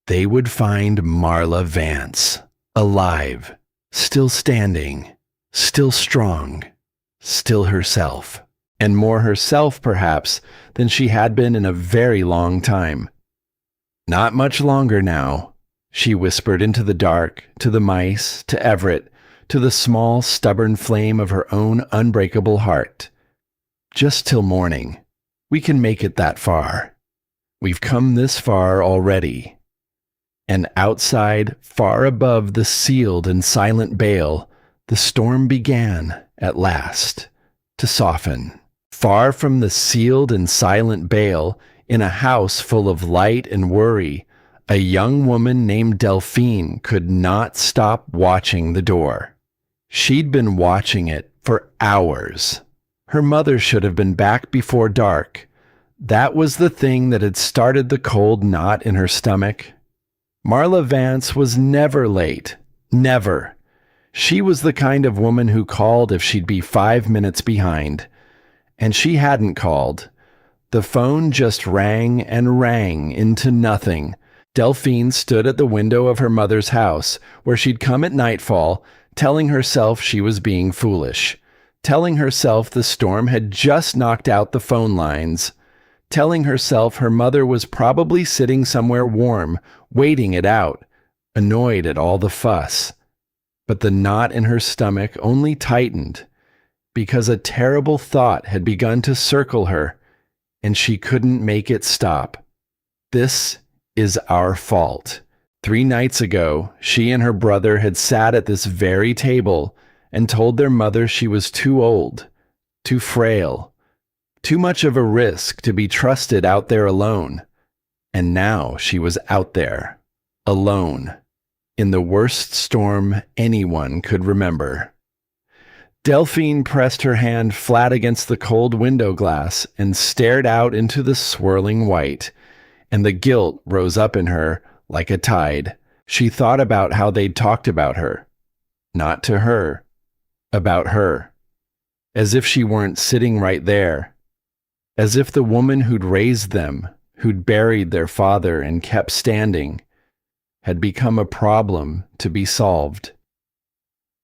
They would find Marla Vance, alive, still standing, still strong, still herself, and more herself perhaps than she had been in a very long time. Not much longer now, she whispered into the dark, to the mice, to Everett, to the small, stubborn flame of her own unbreakable heart. Just till morning. We can make it that far. We've come this far already. And outside, far above the sealed and silent Bale, the storm began, at last, to soften. Far from the sealed and silent Bale, in a house full of light and worry, a young woman named Delphine could not stop watching the door. She'd been watching it for hours. Her mother should have been back before dark. That was the thing that had started the cold knot in her stomach. Marla Vance was never late. Never. She was the kind of woman who called if she'd be 5 minutes behind. And she hadn't called. The phone just rang and rang into nothing. Delphine stood at the window of her mother's house, where she'd come at nightfall, telling herself she was being foolish, telling herself the storm had just knocked out the phone lines, telling herself her mother was probably sitting somewhere warm, waiting it out, annoyed at all the fuss. But the knot in her stomach only tightened, because a terrible thought had begun to circle her, and she couldn't make it stop. This is our fault. 3 nights ago, she and her brother had sat at this very table and told their mother she was too old, too frail, too much of a risk to be trusted out there alone. And now she was out there, alone, in the worst storm anyone could remember. Delphine pressed her hand flat against the cold window glass and stared out into the swirling white, and the guilt rose up in her like a tide. She thought about how they'd talked about her. Not to her. About her. As if she weren't sitting right there. As if the woman who'd raised them, who'd buried their father and kept standing, had become a problem to be solved.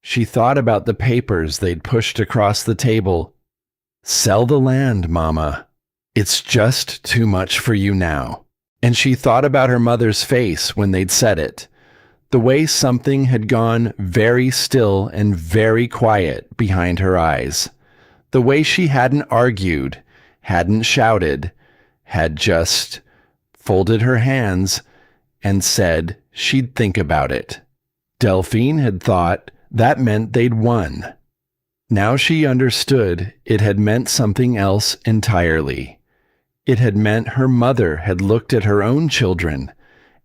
She thought about the papers they'd pushed across the table. Sell the land, Mama. It's just too much for you now. And she thought about her mother's face when they'd said it. The way something had gone very still and very quiet behind her eyes. The way she hadn't argued, hadn't shouted, had just folded her hands and said she'd think about it. Delphine had thought that meant they'd won. Now she understood it had meant something else entirely. It had meant her mother had looked at her own children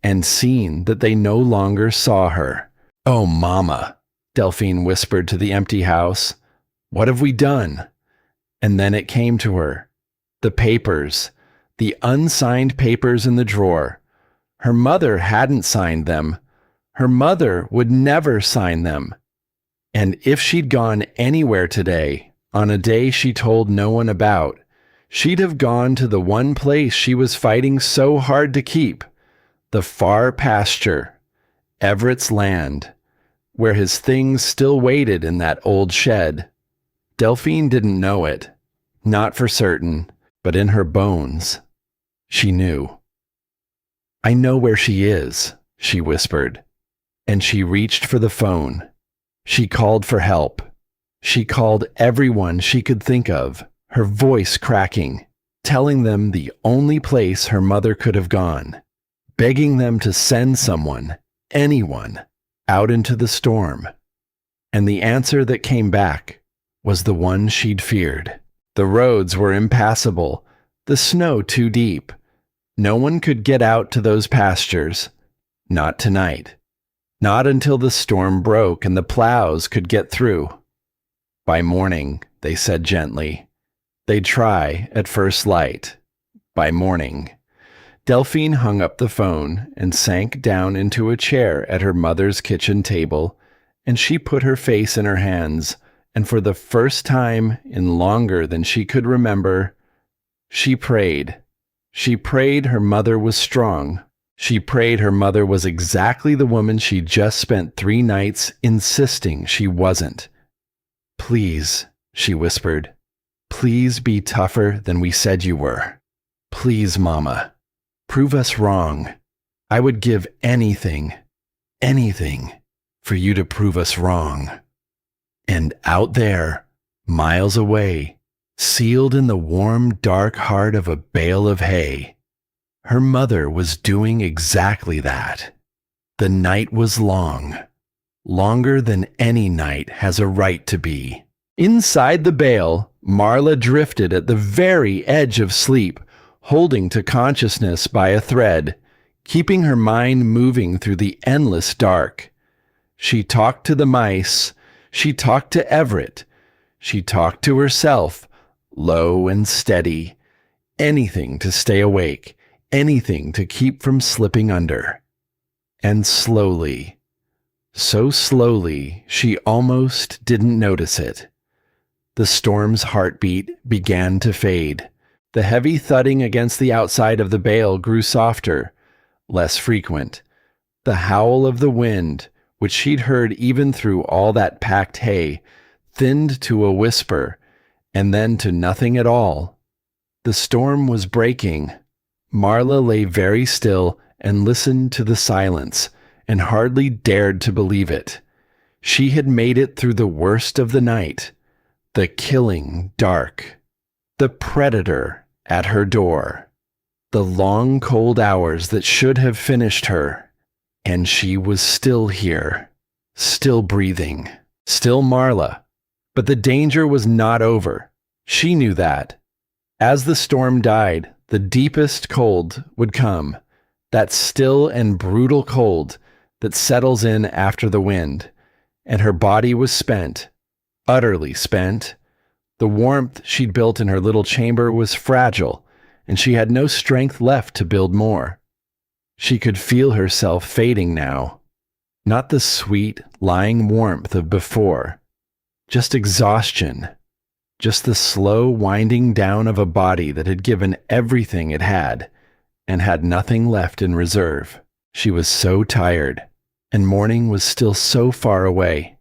and seen that they no longer saw her. "Oh, Mama," Delphine whispered to the empty house. "What have we done?" And then it came to her. The papers, the unsigned papers in the drawer. Her mother hadn't signed them. Her mother would never sign them. And if she'd gone anywhere today, on a day she told no one about, she'd have gone to the one place she was fighting so hard to keep, the far pasture, Everett's land, where his things still waited in that old shed. Delphine didn't know it, not for certain, but in her bones, she knew. "I know where she is," she whispered, and she reached for the phone. She called for help. She called everyone she could think of, her voice cracking, telling them the only place her mother could have gone, begging them to send someone, anyone, out into the storm. And the answer that came back was the one she'd feared. The roads were impassable, the snow too deep. No one could get out to those pastures. Not tonight. Not until the storm broke and the plows could get through. By morning, they said gently. They'd try at first light. By morning. Delphine hung up the phone and sank down into a chair at her mother's kitchen table, and she put her face in her hands, and for the first time in longer than she could remember, she prayed. She prayed her mother was strong. She prayed her mother was exactly the woman she'd just spent 3 nights insisting she wasn't. "Please," she whispered, "please be tougher than we said you were. Please, Mama, prove us wrong. I would give anything, anything, for you to prove us wrong." And out there, miles away, sealed in the warm, dark heart of a bale of hay, her mother was doing exactly that. The night was long, longer than any night has a right to be. Inside the bale, Marla drifted at the very edge of sleep, holding to consciousness by a thread, keeping her mind moving through the endless dark. She talked to the mice, she talked to Everett, she talked to herself, low and steady, anything to stay awake, anything to keep from slipping under. And slowly, so slowly she almost didn't notice it, the storm's heartbeat began to fade. The heavy thudding against the outside of the bale grew softer, less frequent. The howl of the wind, which she'd heard even through all that packed hay, thinned to a whisper, and then to nothing at all. The storm was breaking. Marla lay very still and listened to the silence, and hardly dared to believe it. She had made it through the worst of the night, the killing dark, the predator at her door, the long cold hours that should have finished her, and she was still here, still breathing, still Marla. But the danger was not over. She knew that. As the storm died, the deepest cold would come, that still and brutal cold that settles in after the wind, and her body was spent, utterly spent. The warmth she'd built in her little chamber was fragile, and she had no strength left to build more. She could feel herself fading now, not the sweet, lying warmth of before, just exhaustion. Just the slow winding down of a body that had given everything it had and had nothing left in reserve. She was so tired, and morning was still so far away.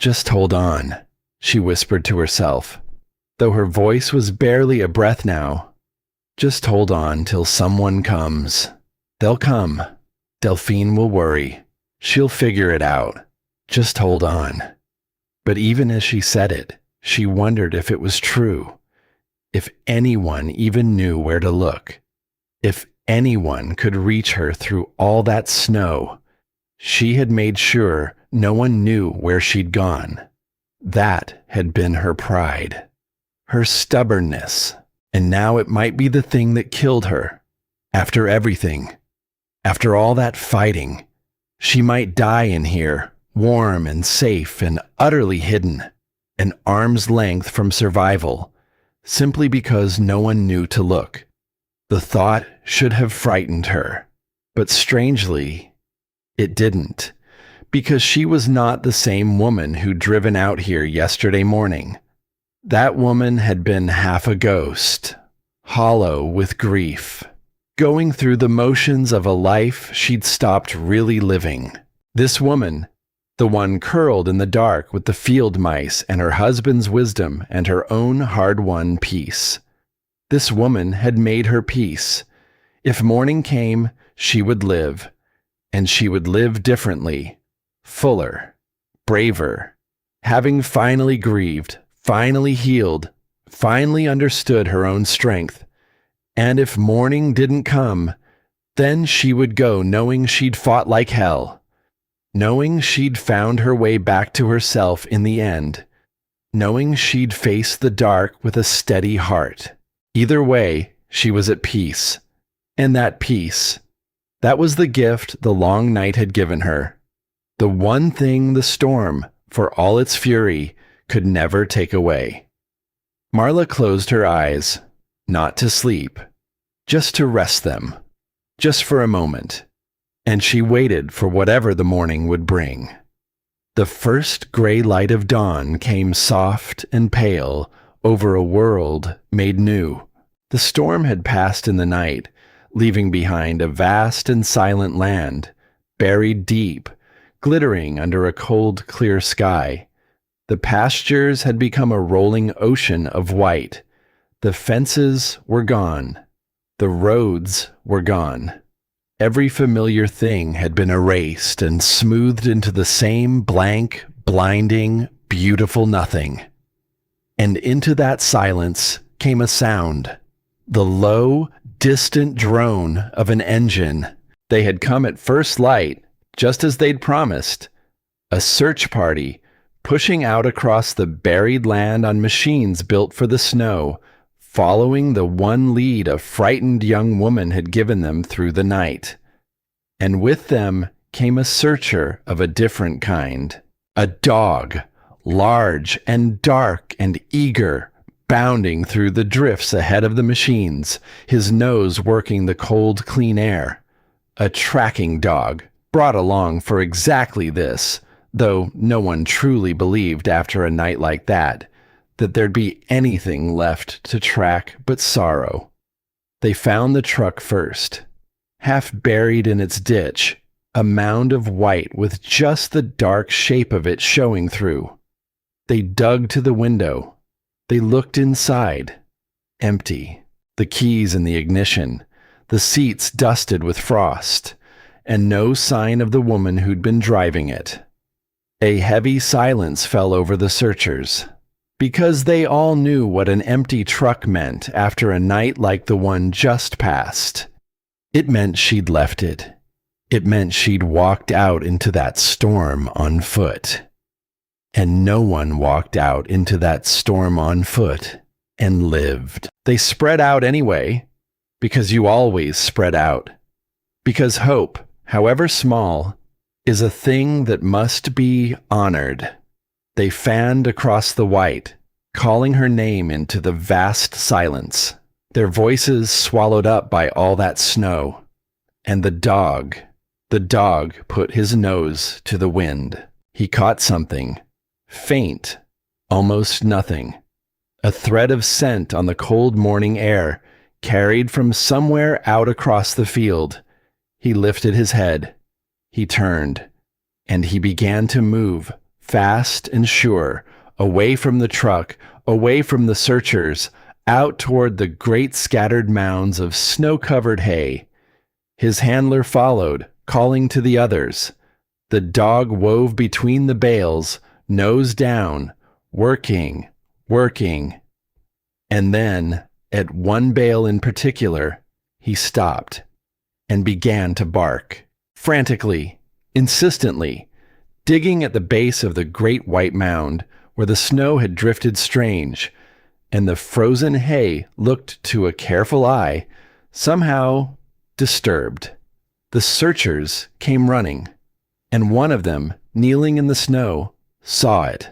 Just hold on, she whispered to herself, though her voice was barely a breath now. Just hold on till someone comes. They'll come. Delphine will worry. She'll figure it out. Just hold on. But even as she said it, she wondered if it was true. If anyone even knew where to look. If anyone could reach her through all that snow. She had made sure no one knew where she'd gone. That had been her pride. Her stubbornness. And now it might be the thing that killed her. After everything. After all that fighting. She might die in here, warm and safe and utterly hidden. An arm's length from survival. Simply because no one knew to look. The thought should have frightened her. But strangely, it didn't. Because she was not the same woman who'd driven out here yesterday morning. That woman had been half a ghost, hollow with grief, going through the motions of a life she'd stopped really living. This woman, the one curled in the dark with the field mice and her husband's wisdom and her own hard-won peace. This woman had made her peace. If morning came, she would live, and she would live differently, fuller, braver, having finally grieved, finally healed, finally understood her own strength. And if morning didn't come, then she would go knowing she'd fought like hell, knowing she'd found her way back to herself in the end, knowing she'd face the dark with a steady heart. Either way, she was at peace. And that peace, that was the gift the long night had given her. The one thing the storm, for all its fury, could never take away. Marla closed her eyes, not to sleep, just to rest them, just for a moment, and she waited for whatever the morning would bring. The first gray light of dawn came soft and pale over a world made new. The storm had passed in the night, leaving behind a vast and silent land, buried deep, glittering under a cold, clear sky. The pastures had become a rolling ocean of white. The fences were gone. The roads were gone. Every familiar thing had been erased and smoothed into the same blank, blinding, beautiful nothing. And into that silence came a sound, the low, distant drone of an engine. They had come at first light, just as they'd promised. A search party, pushing out across the buried land on machines built for the snow, following the one lead a frightened young woman had given them through the night. And with them came a searcher of a different kind. A dog, large and dark and eager, bounding through the drifts ahead of the machines, his nose working the cold, clean air. A tracking dog, brought along for exactly this, though no one truly believed after a night like that there'd be anything left to track but sorrow. They found the truck first, half buried in its ditch, a mound of white with just the dark shape of it showing through. They dug to the window. They looked inside. Empty. The keys in the ignition, the seats dusted with frost, and no sign of the woman who'd been driving it. A heavy silence fell over the searchers, because they all knew what an empty truck meant after a night like the one just passed. It meant she'd left it. It meant she'd walked out into that storm on foot. And no one walked out into that storm on foot and lived. They spread out anyway, because you always spread out. Because hope, however small, is a thing that must be honored. They fanned across the white, calling her name into the vast silence, their voices swallowed up by all that snow. And the dog put his nose to the wind. He caught something, faint, almost nothing. A thread of scent on the cold morning air, carried from somewhere out across the field. He lifted his head. He turned, and he began to move, fast and sure, away from the truck, away from the searchers, out toward the great scattered mounds of snow-covered hay. His handler followed, calling to the others. The dog wove between the bales, nose down, working, working. And then, at one bale in particular, he stopped and began to bark, frantically, insistently, digging at the base of the great white mound where the snow had drifted strange, and the frozen hay looked to a careful eye somehow disturbed. The searchers came running, and one of them, kneeling in the snow, saw it.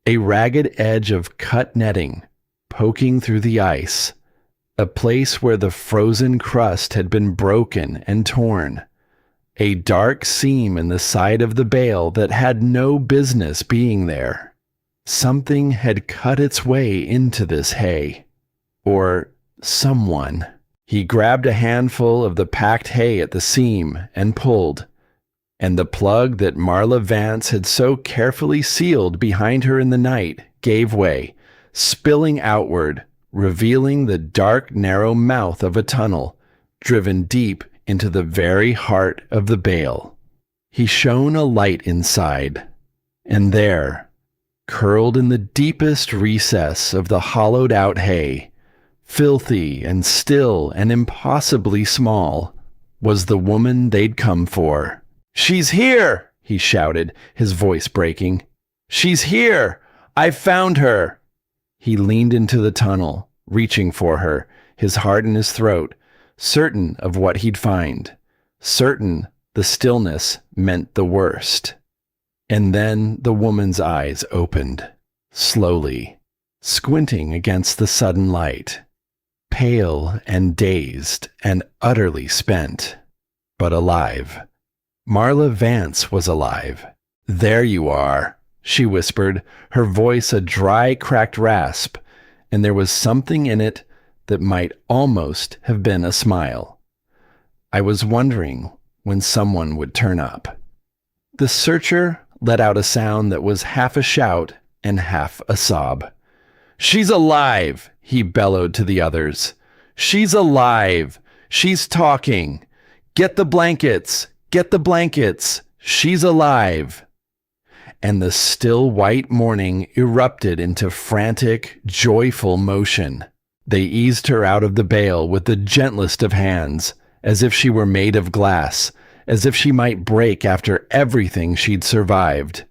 A ragged edge of cut netting poking through the ice, a place where the frozen crust had been broken and torn, a dark seam in the side of the bale that had no business being there. Something had cut its way into this hay. Or someone. He grabbed a handful of the packed hay at the seam and pulled, and the plug that Marla Vance had so carefully sealed behind her in the night gave way, spilling outward, revealing the dark, narrow mouth of a tunnel, driven deep into the very heart of the bale. He shone a light inside, and there, curled in the deepest recess of the hollowed-out hay, filthy and still and impossibly small, was the woman they'd come for. "She's here!" he shouted, his voice breaking. "She's here! I've found her!" He leaned into the tunnel, reaching for her, his heart in his throat, certain of what he'd find, certain the stillness meant the worst. And then the woman's eyes opened, slowly, squinting against the sudden light, pale and dazed and utterly spent, but alive. Marla Vance was alive. "There you are," she whispered, her voice a dry, cracked rasp, and there was something in it that might almost have been a smile. "I was wondering when someone would turn up." The searcher let out a sound that was half a shout and half a sob. "She's alive!" he bellowed to the others. "She's alive! She's talking! Get the blankets! Get the blankets! She's alive!" And the still white morning erupted into frantic, joyful motion. They eased her out of the bale with the gentlest of hands, as if she were made of glass, as if she might break after everything she'd survived.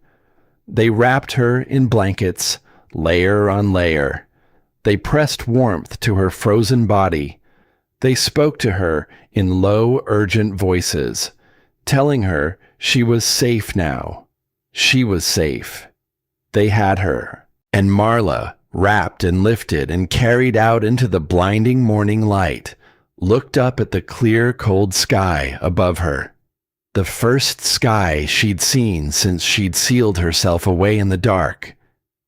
They wrapped her in blankets, layer on layer. They pressed warmth to her frozen body. They spoke to her in low, urgent voices, telling her she was safe now. She was safe. They had her. And Marla, wrapped and lifted and carried out into the blinding morning light, looked up at the clear, cold sky above her. The first sky she'd seen since she'd sealed herself away in the dark,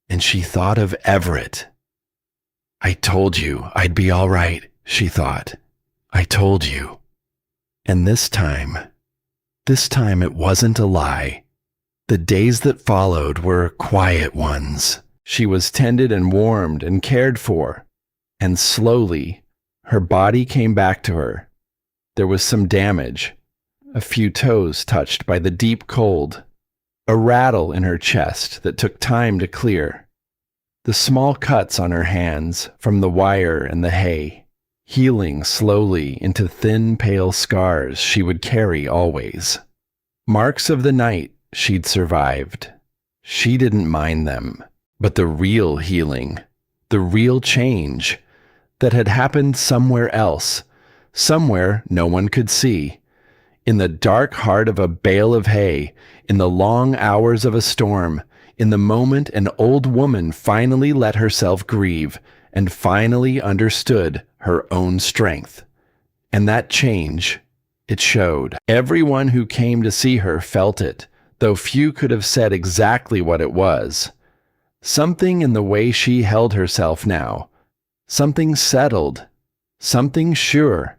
and she thought of Everett. "I told you I'd be all right," she thought. "I told you." And this time it wasn't a lie. The days that followed were quiet ones. She was tended and warmed and cared for, and slowly her body came back to her. There was some damage, a few toes touched by the deep cold, a rattle in her chest that took time to clear, the small cuts on her hands from the wire and the hay, healing slowly into thin, pale scars she would carry always. Marks of the night she'd survived. She didn't mind them, but the real healing, the real change that had happened somewhere else, somewhere no one could see, in the dark heart of a bale of hay, in the long hours of a storm, in the moment an old woman finally let herself grieve and finally understood her own strength. And that change, it showed. Everyone who came to see her felt it, though few could have said exactly what it was. Something in the way she held herself now, something settled, something sure,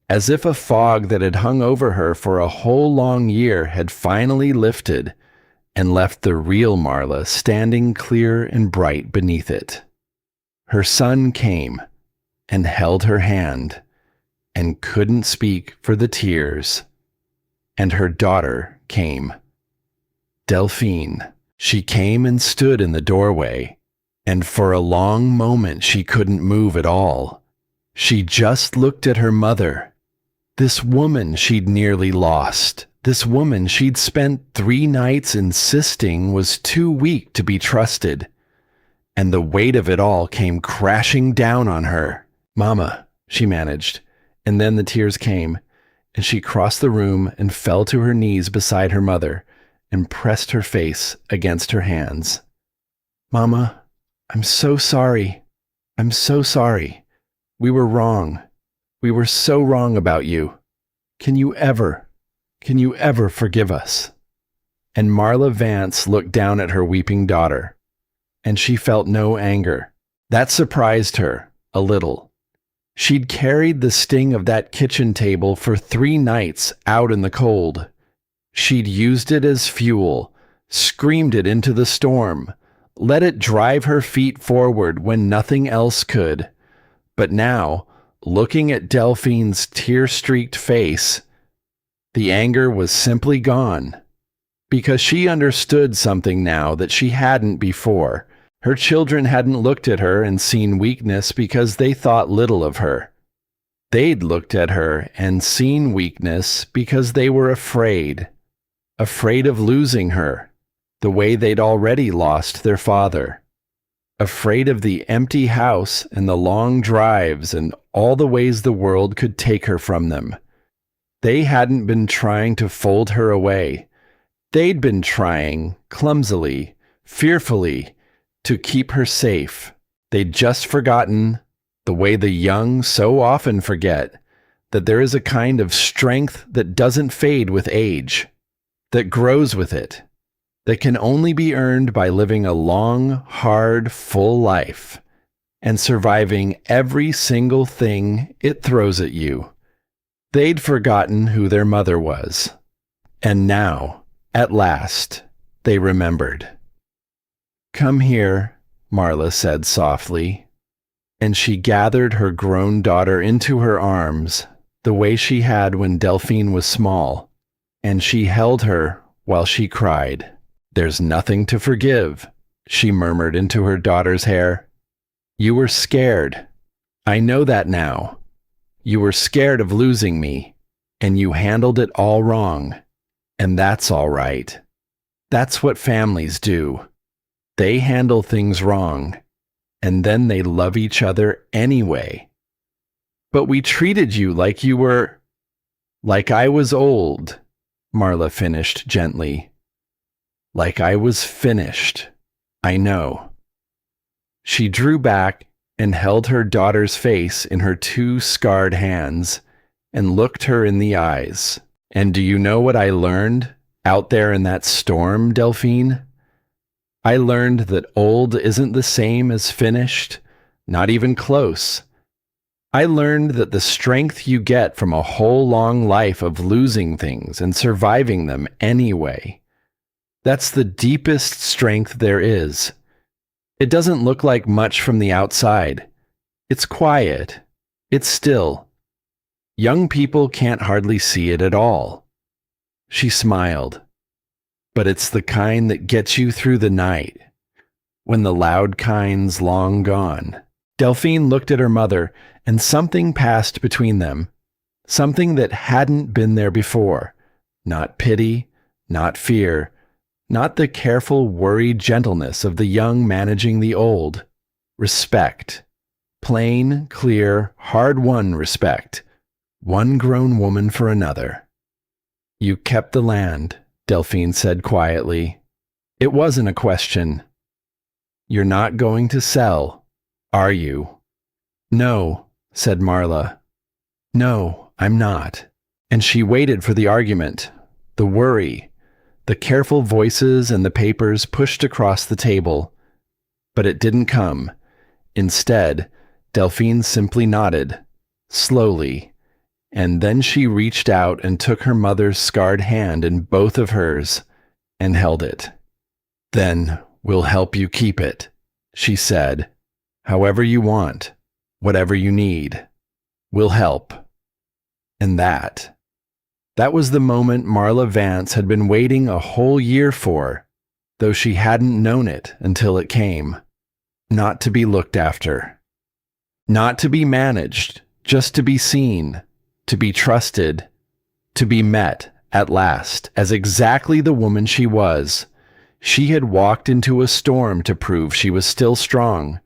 as if a fog that had hung over her for a whole long year had finally lifted, and left the real Marla standing clear and bright beneath it. Her son came and held her hand and couldn't speak for the tears. And her daughter came. Delphine. She came and stood in the doorway, and for a long moment she couldn't move at all. She just looked at her mother. This woman she'd nearly lost, this woman she'd spent 3 nights insisting was too weak to be trusted. And the weight of it all came crashing down on her. "Mama," she managed, and then the tears came, and she crossed the room and fell to her knees beside her mother and pressed her face against her hands. "Mama, I'm so sorry. I'm so sorry. We were wrong. We were so wrong about you. Can you ever forgive us?" And Marla Vance looked down at her weeping daughter, and she felt no anger. That surprised her a little. She'd carried the sting of that kitchen table for 3 nights out in the cold. She'd used it as fuel, screamed it into the storm, let it drive her feet forward when nothing else could. But now, looking at Delphine's tear-streaked face, the anger was simply gone. Because she understood something now that she hadn't before. Her children hadn't looked at her and seen weakness because they thought little of her. They'd looked at her and seen weakness because they were afraid. Afraid of losing her, the way they'd already lost their father. Afraid of the empty house and the long drives and all the ways the world could take her from them. They hadn't been trying to fold her away. They'd been trying, clumsily, fearfully, to keep her safe. They'd just forgotten, the way the young so often forget, that there is a kind of strength that doesn't fade with age, that grows with it, that can only be earned by living a long, hard, full life, and surviving every single thing it throws at you. They'd forgotten who their mother was. And now, at last, they remembered. "Come here," Marla said softly, and she gathered her grown daughter into her arms, the way she had when Delphine was small, and she held her while she cried. "There's nothing to forgive," she murmured into her daughter's hair. "You were scared. I know that now. You were scared of losing me, and you handled it all wrong, and that's all right. That's what families do. They handle things wrong, and then they love each other anyway. But we treated you like you were... like I was old," Marla finished gently. "Like I was finished. I know." She drew back and held her daughter's face in her 2 scarred hands and looked her in the eyes. "And do you know what I learned out there in that storm, Delphine? I learned that old isn't the same as finished, not even close. I learned that the strength you get from a whole long life of losing things and surviving them anyway, that's the deepest strength there is. It doesn't look like much from the outside. It's quiet. It's still. Young people can't hardly see it at all." She smiled. "But it's the kind that gets you through the night, when the loud kind's long gone." Delphine looked at her mother, and something passed between them. Something that hadn't been there before. Not pity, not fear, not the careful, worried gentleness of the young managing the old. Respect. Plain, clear, hard-won respect. One grown woman for another. "You kept the land," Delphine said quietly. "It wasn't a question. You're not going to sell, are you?" "No," said Marla. "No, I'm not." And she waited for the argument, the worry, the careful voices and the papers pushed across the table. But it didn't come. Instead, Delphine simply nodded, slowly, and then she reached out and took her mother's scarred hand in both of hers and held it. Then we'll help you keep it, she said. However you want, whatever you need, we'll help. And that was the moment Marla Vance had been waiting a whole year for, though she hadn't known it until it came. Not to be looked after. Not to be managed, just to be seen, to be trusted, to be met at last as exactly the woman she was. She had walked into a storm to prove she was still strong,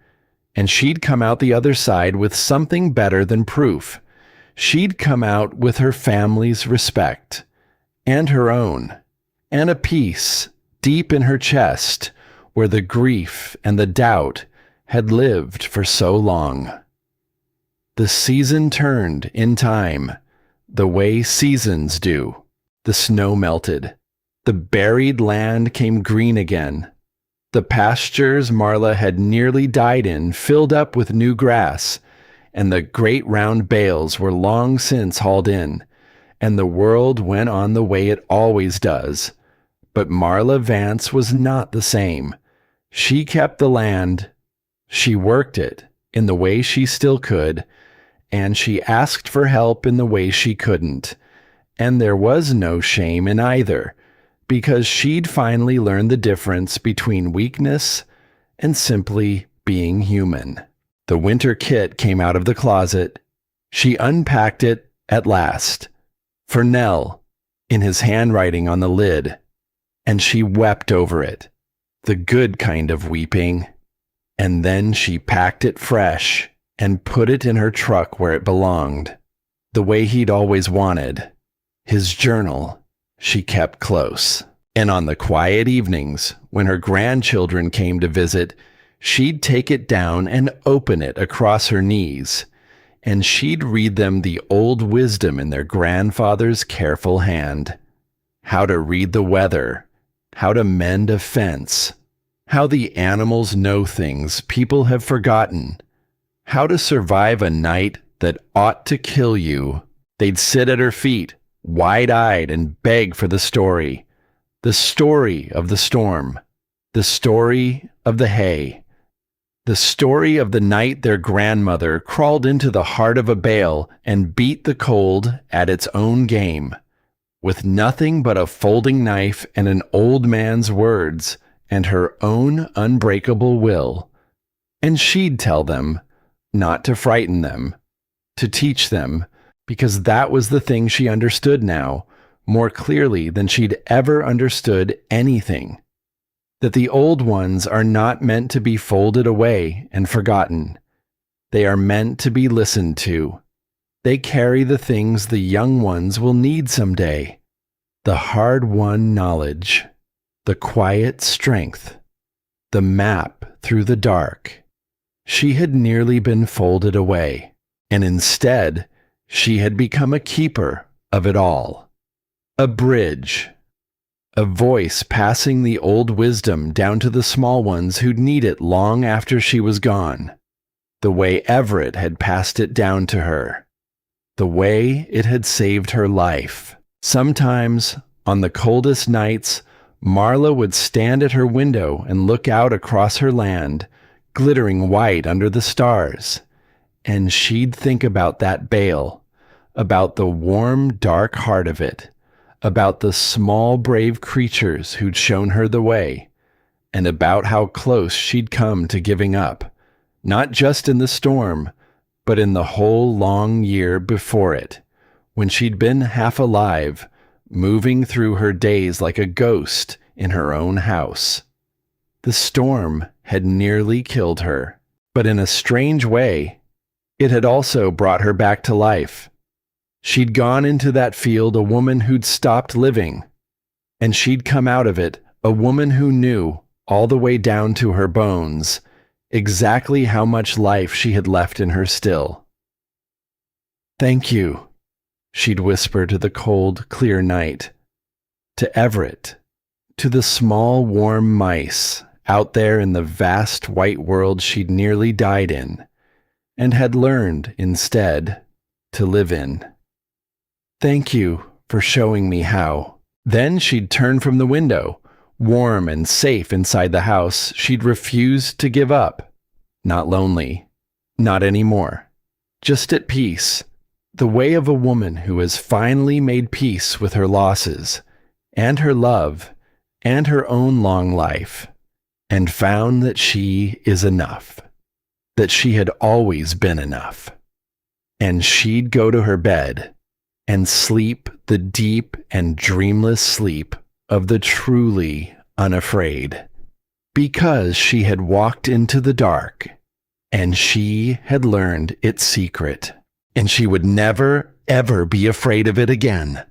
and she'd come out the other side with something better than proof. She'd come out with her family's respect, and her own, and a peace deep in her chest where the grief and the doubt had lived for so long. The season turned in time, the way seasons do. The snow melted. The buried land came green again. The pastures Marla had nearly died in filled up with new grass, and the great round bales were long since hauled in, and the world went on the way it always does. But Marla Vance was not the same. She kept the land. She worked it in the way she still could, and she asked for help in the way she couldn't. And there was no shame in either, because she'd finally learned the difference between weakness and simply being human. The winter kit came out of the closet. She unpacked it at last, for Nell, in his handwriting on the lid, and she wept over it, the good kind of weeping. And then she packed it fresh and put it in her truck where it belonged, the way he'd always wanted. His journal she kept close. And on the quiet evenings, when her grandchildren came to visit, she'd take it down and open it across her knees, and she'd read them the old wisdom in their grandfather's careful hand. How to read the weather, how to mend a fence, how the animals know things people have forgotten, how to survive a night that ought to kill you. They'd sit at her feet, wide-eyed, and beg for the story of the storm, the story of the hay, the story of the night their grandmother crawled into the heart of a bale and beat the cold at its own game, with nothing but a folding knife and an old man's words and her own unbreakable will. And she'd tell them, not to frighten them, to teach them, because that was the thing she understood now, more clearly than she'd ever understood anything. That the old ones are not meant to be folded away and forgotten. They are meant to be listened to. They carry the things the young ones will need someday. The hard-won knowledge, the quiet strength, the map through the dark. She had nearly been folded away, and instead, she had become a keeper of it all. A bridge. A voice passing the old wisdom down to the small ones who'd need it long after she was gone. The way Everett had passed it down to her. The way it had saved her life. Sometimes, on the coldest nights, Marla would stand at her window and look out across her land, glittering white under the stars. And she'd think about that bale, about the warm, dark heart of it, about the small, brave creatures who'd shown her the way, and about how close she'd come to giving up, not just in the storm, but in the whole long year before it, when she'd been half alive, moving through her days like a ghost in her own house. The storm had nearly killed her, but in a strange way, it had also brought her back to life. She'd gone into that field a woman who'd stopped living, and she'd come out of it a woman who knew, all the way down to her bones, exactly how much life she had left in her still. "Thank you," she'd whisper to the cold, clear night, to Everett, to the small, warm mice out there in the vast white world she'd nearly died in, and had learned, instead, to live in. "Thank you for showing me how." Then she'd turn from the window, Warm and safe inside the house, she'd refused to give up. Not lonely. Not anymore. Just at peace. The way of a woman who has finally made peace with her losses, and her love, and her own long life, and found that she is enough. That she had always been enough. And she'd go to her bed and sleep the deep and dreamless sleep of the truly unafraid, because she had walked into the dark and she had learned its secret, and she would never, ever be afraid of it again.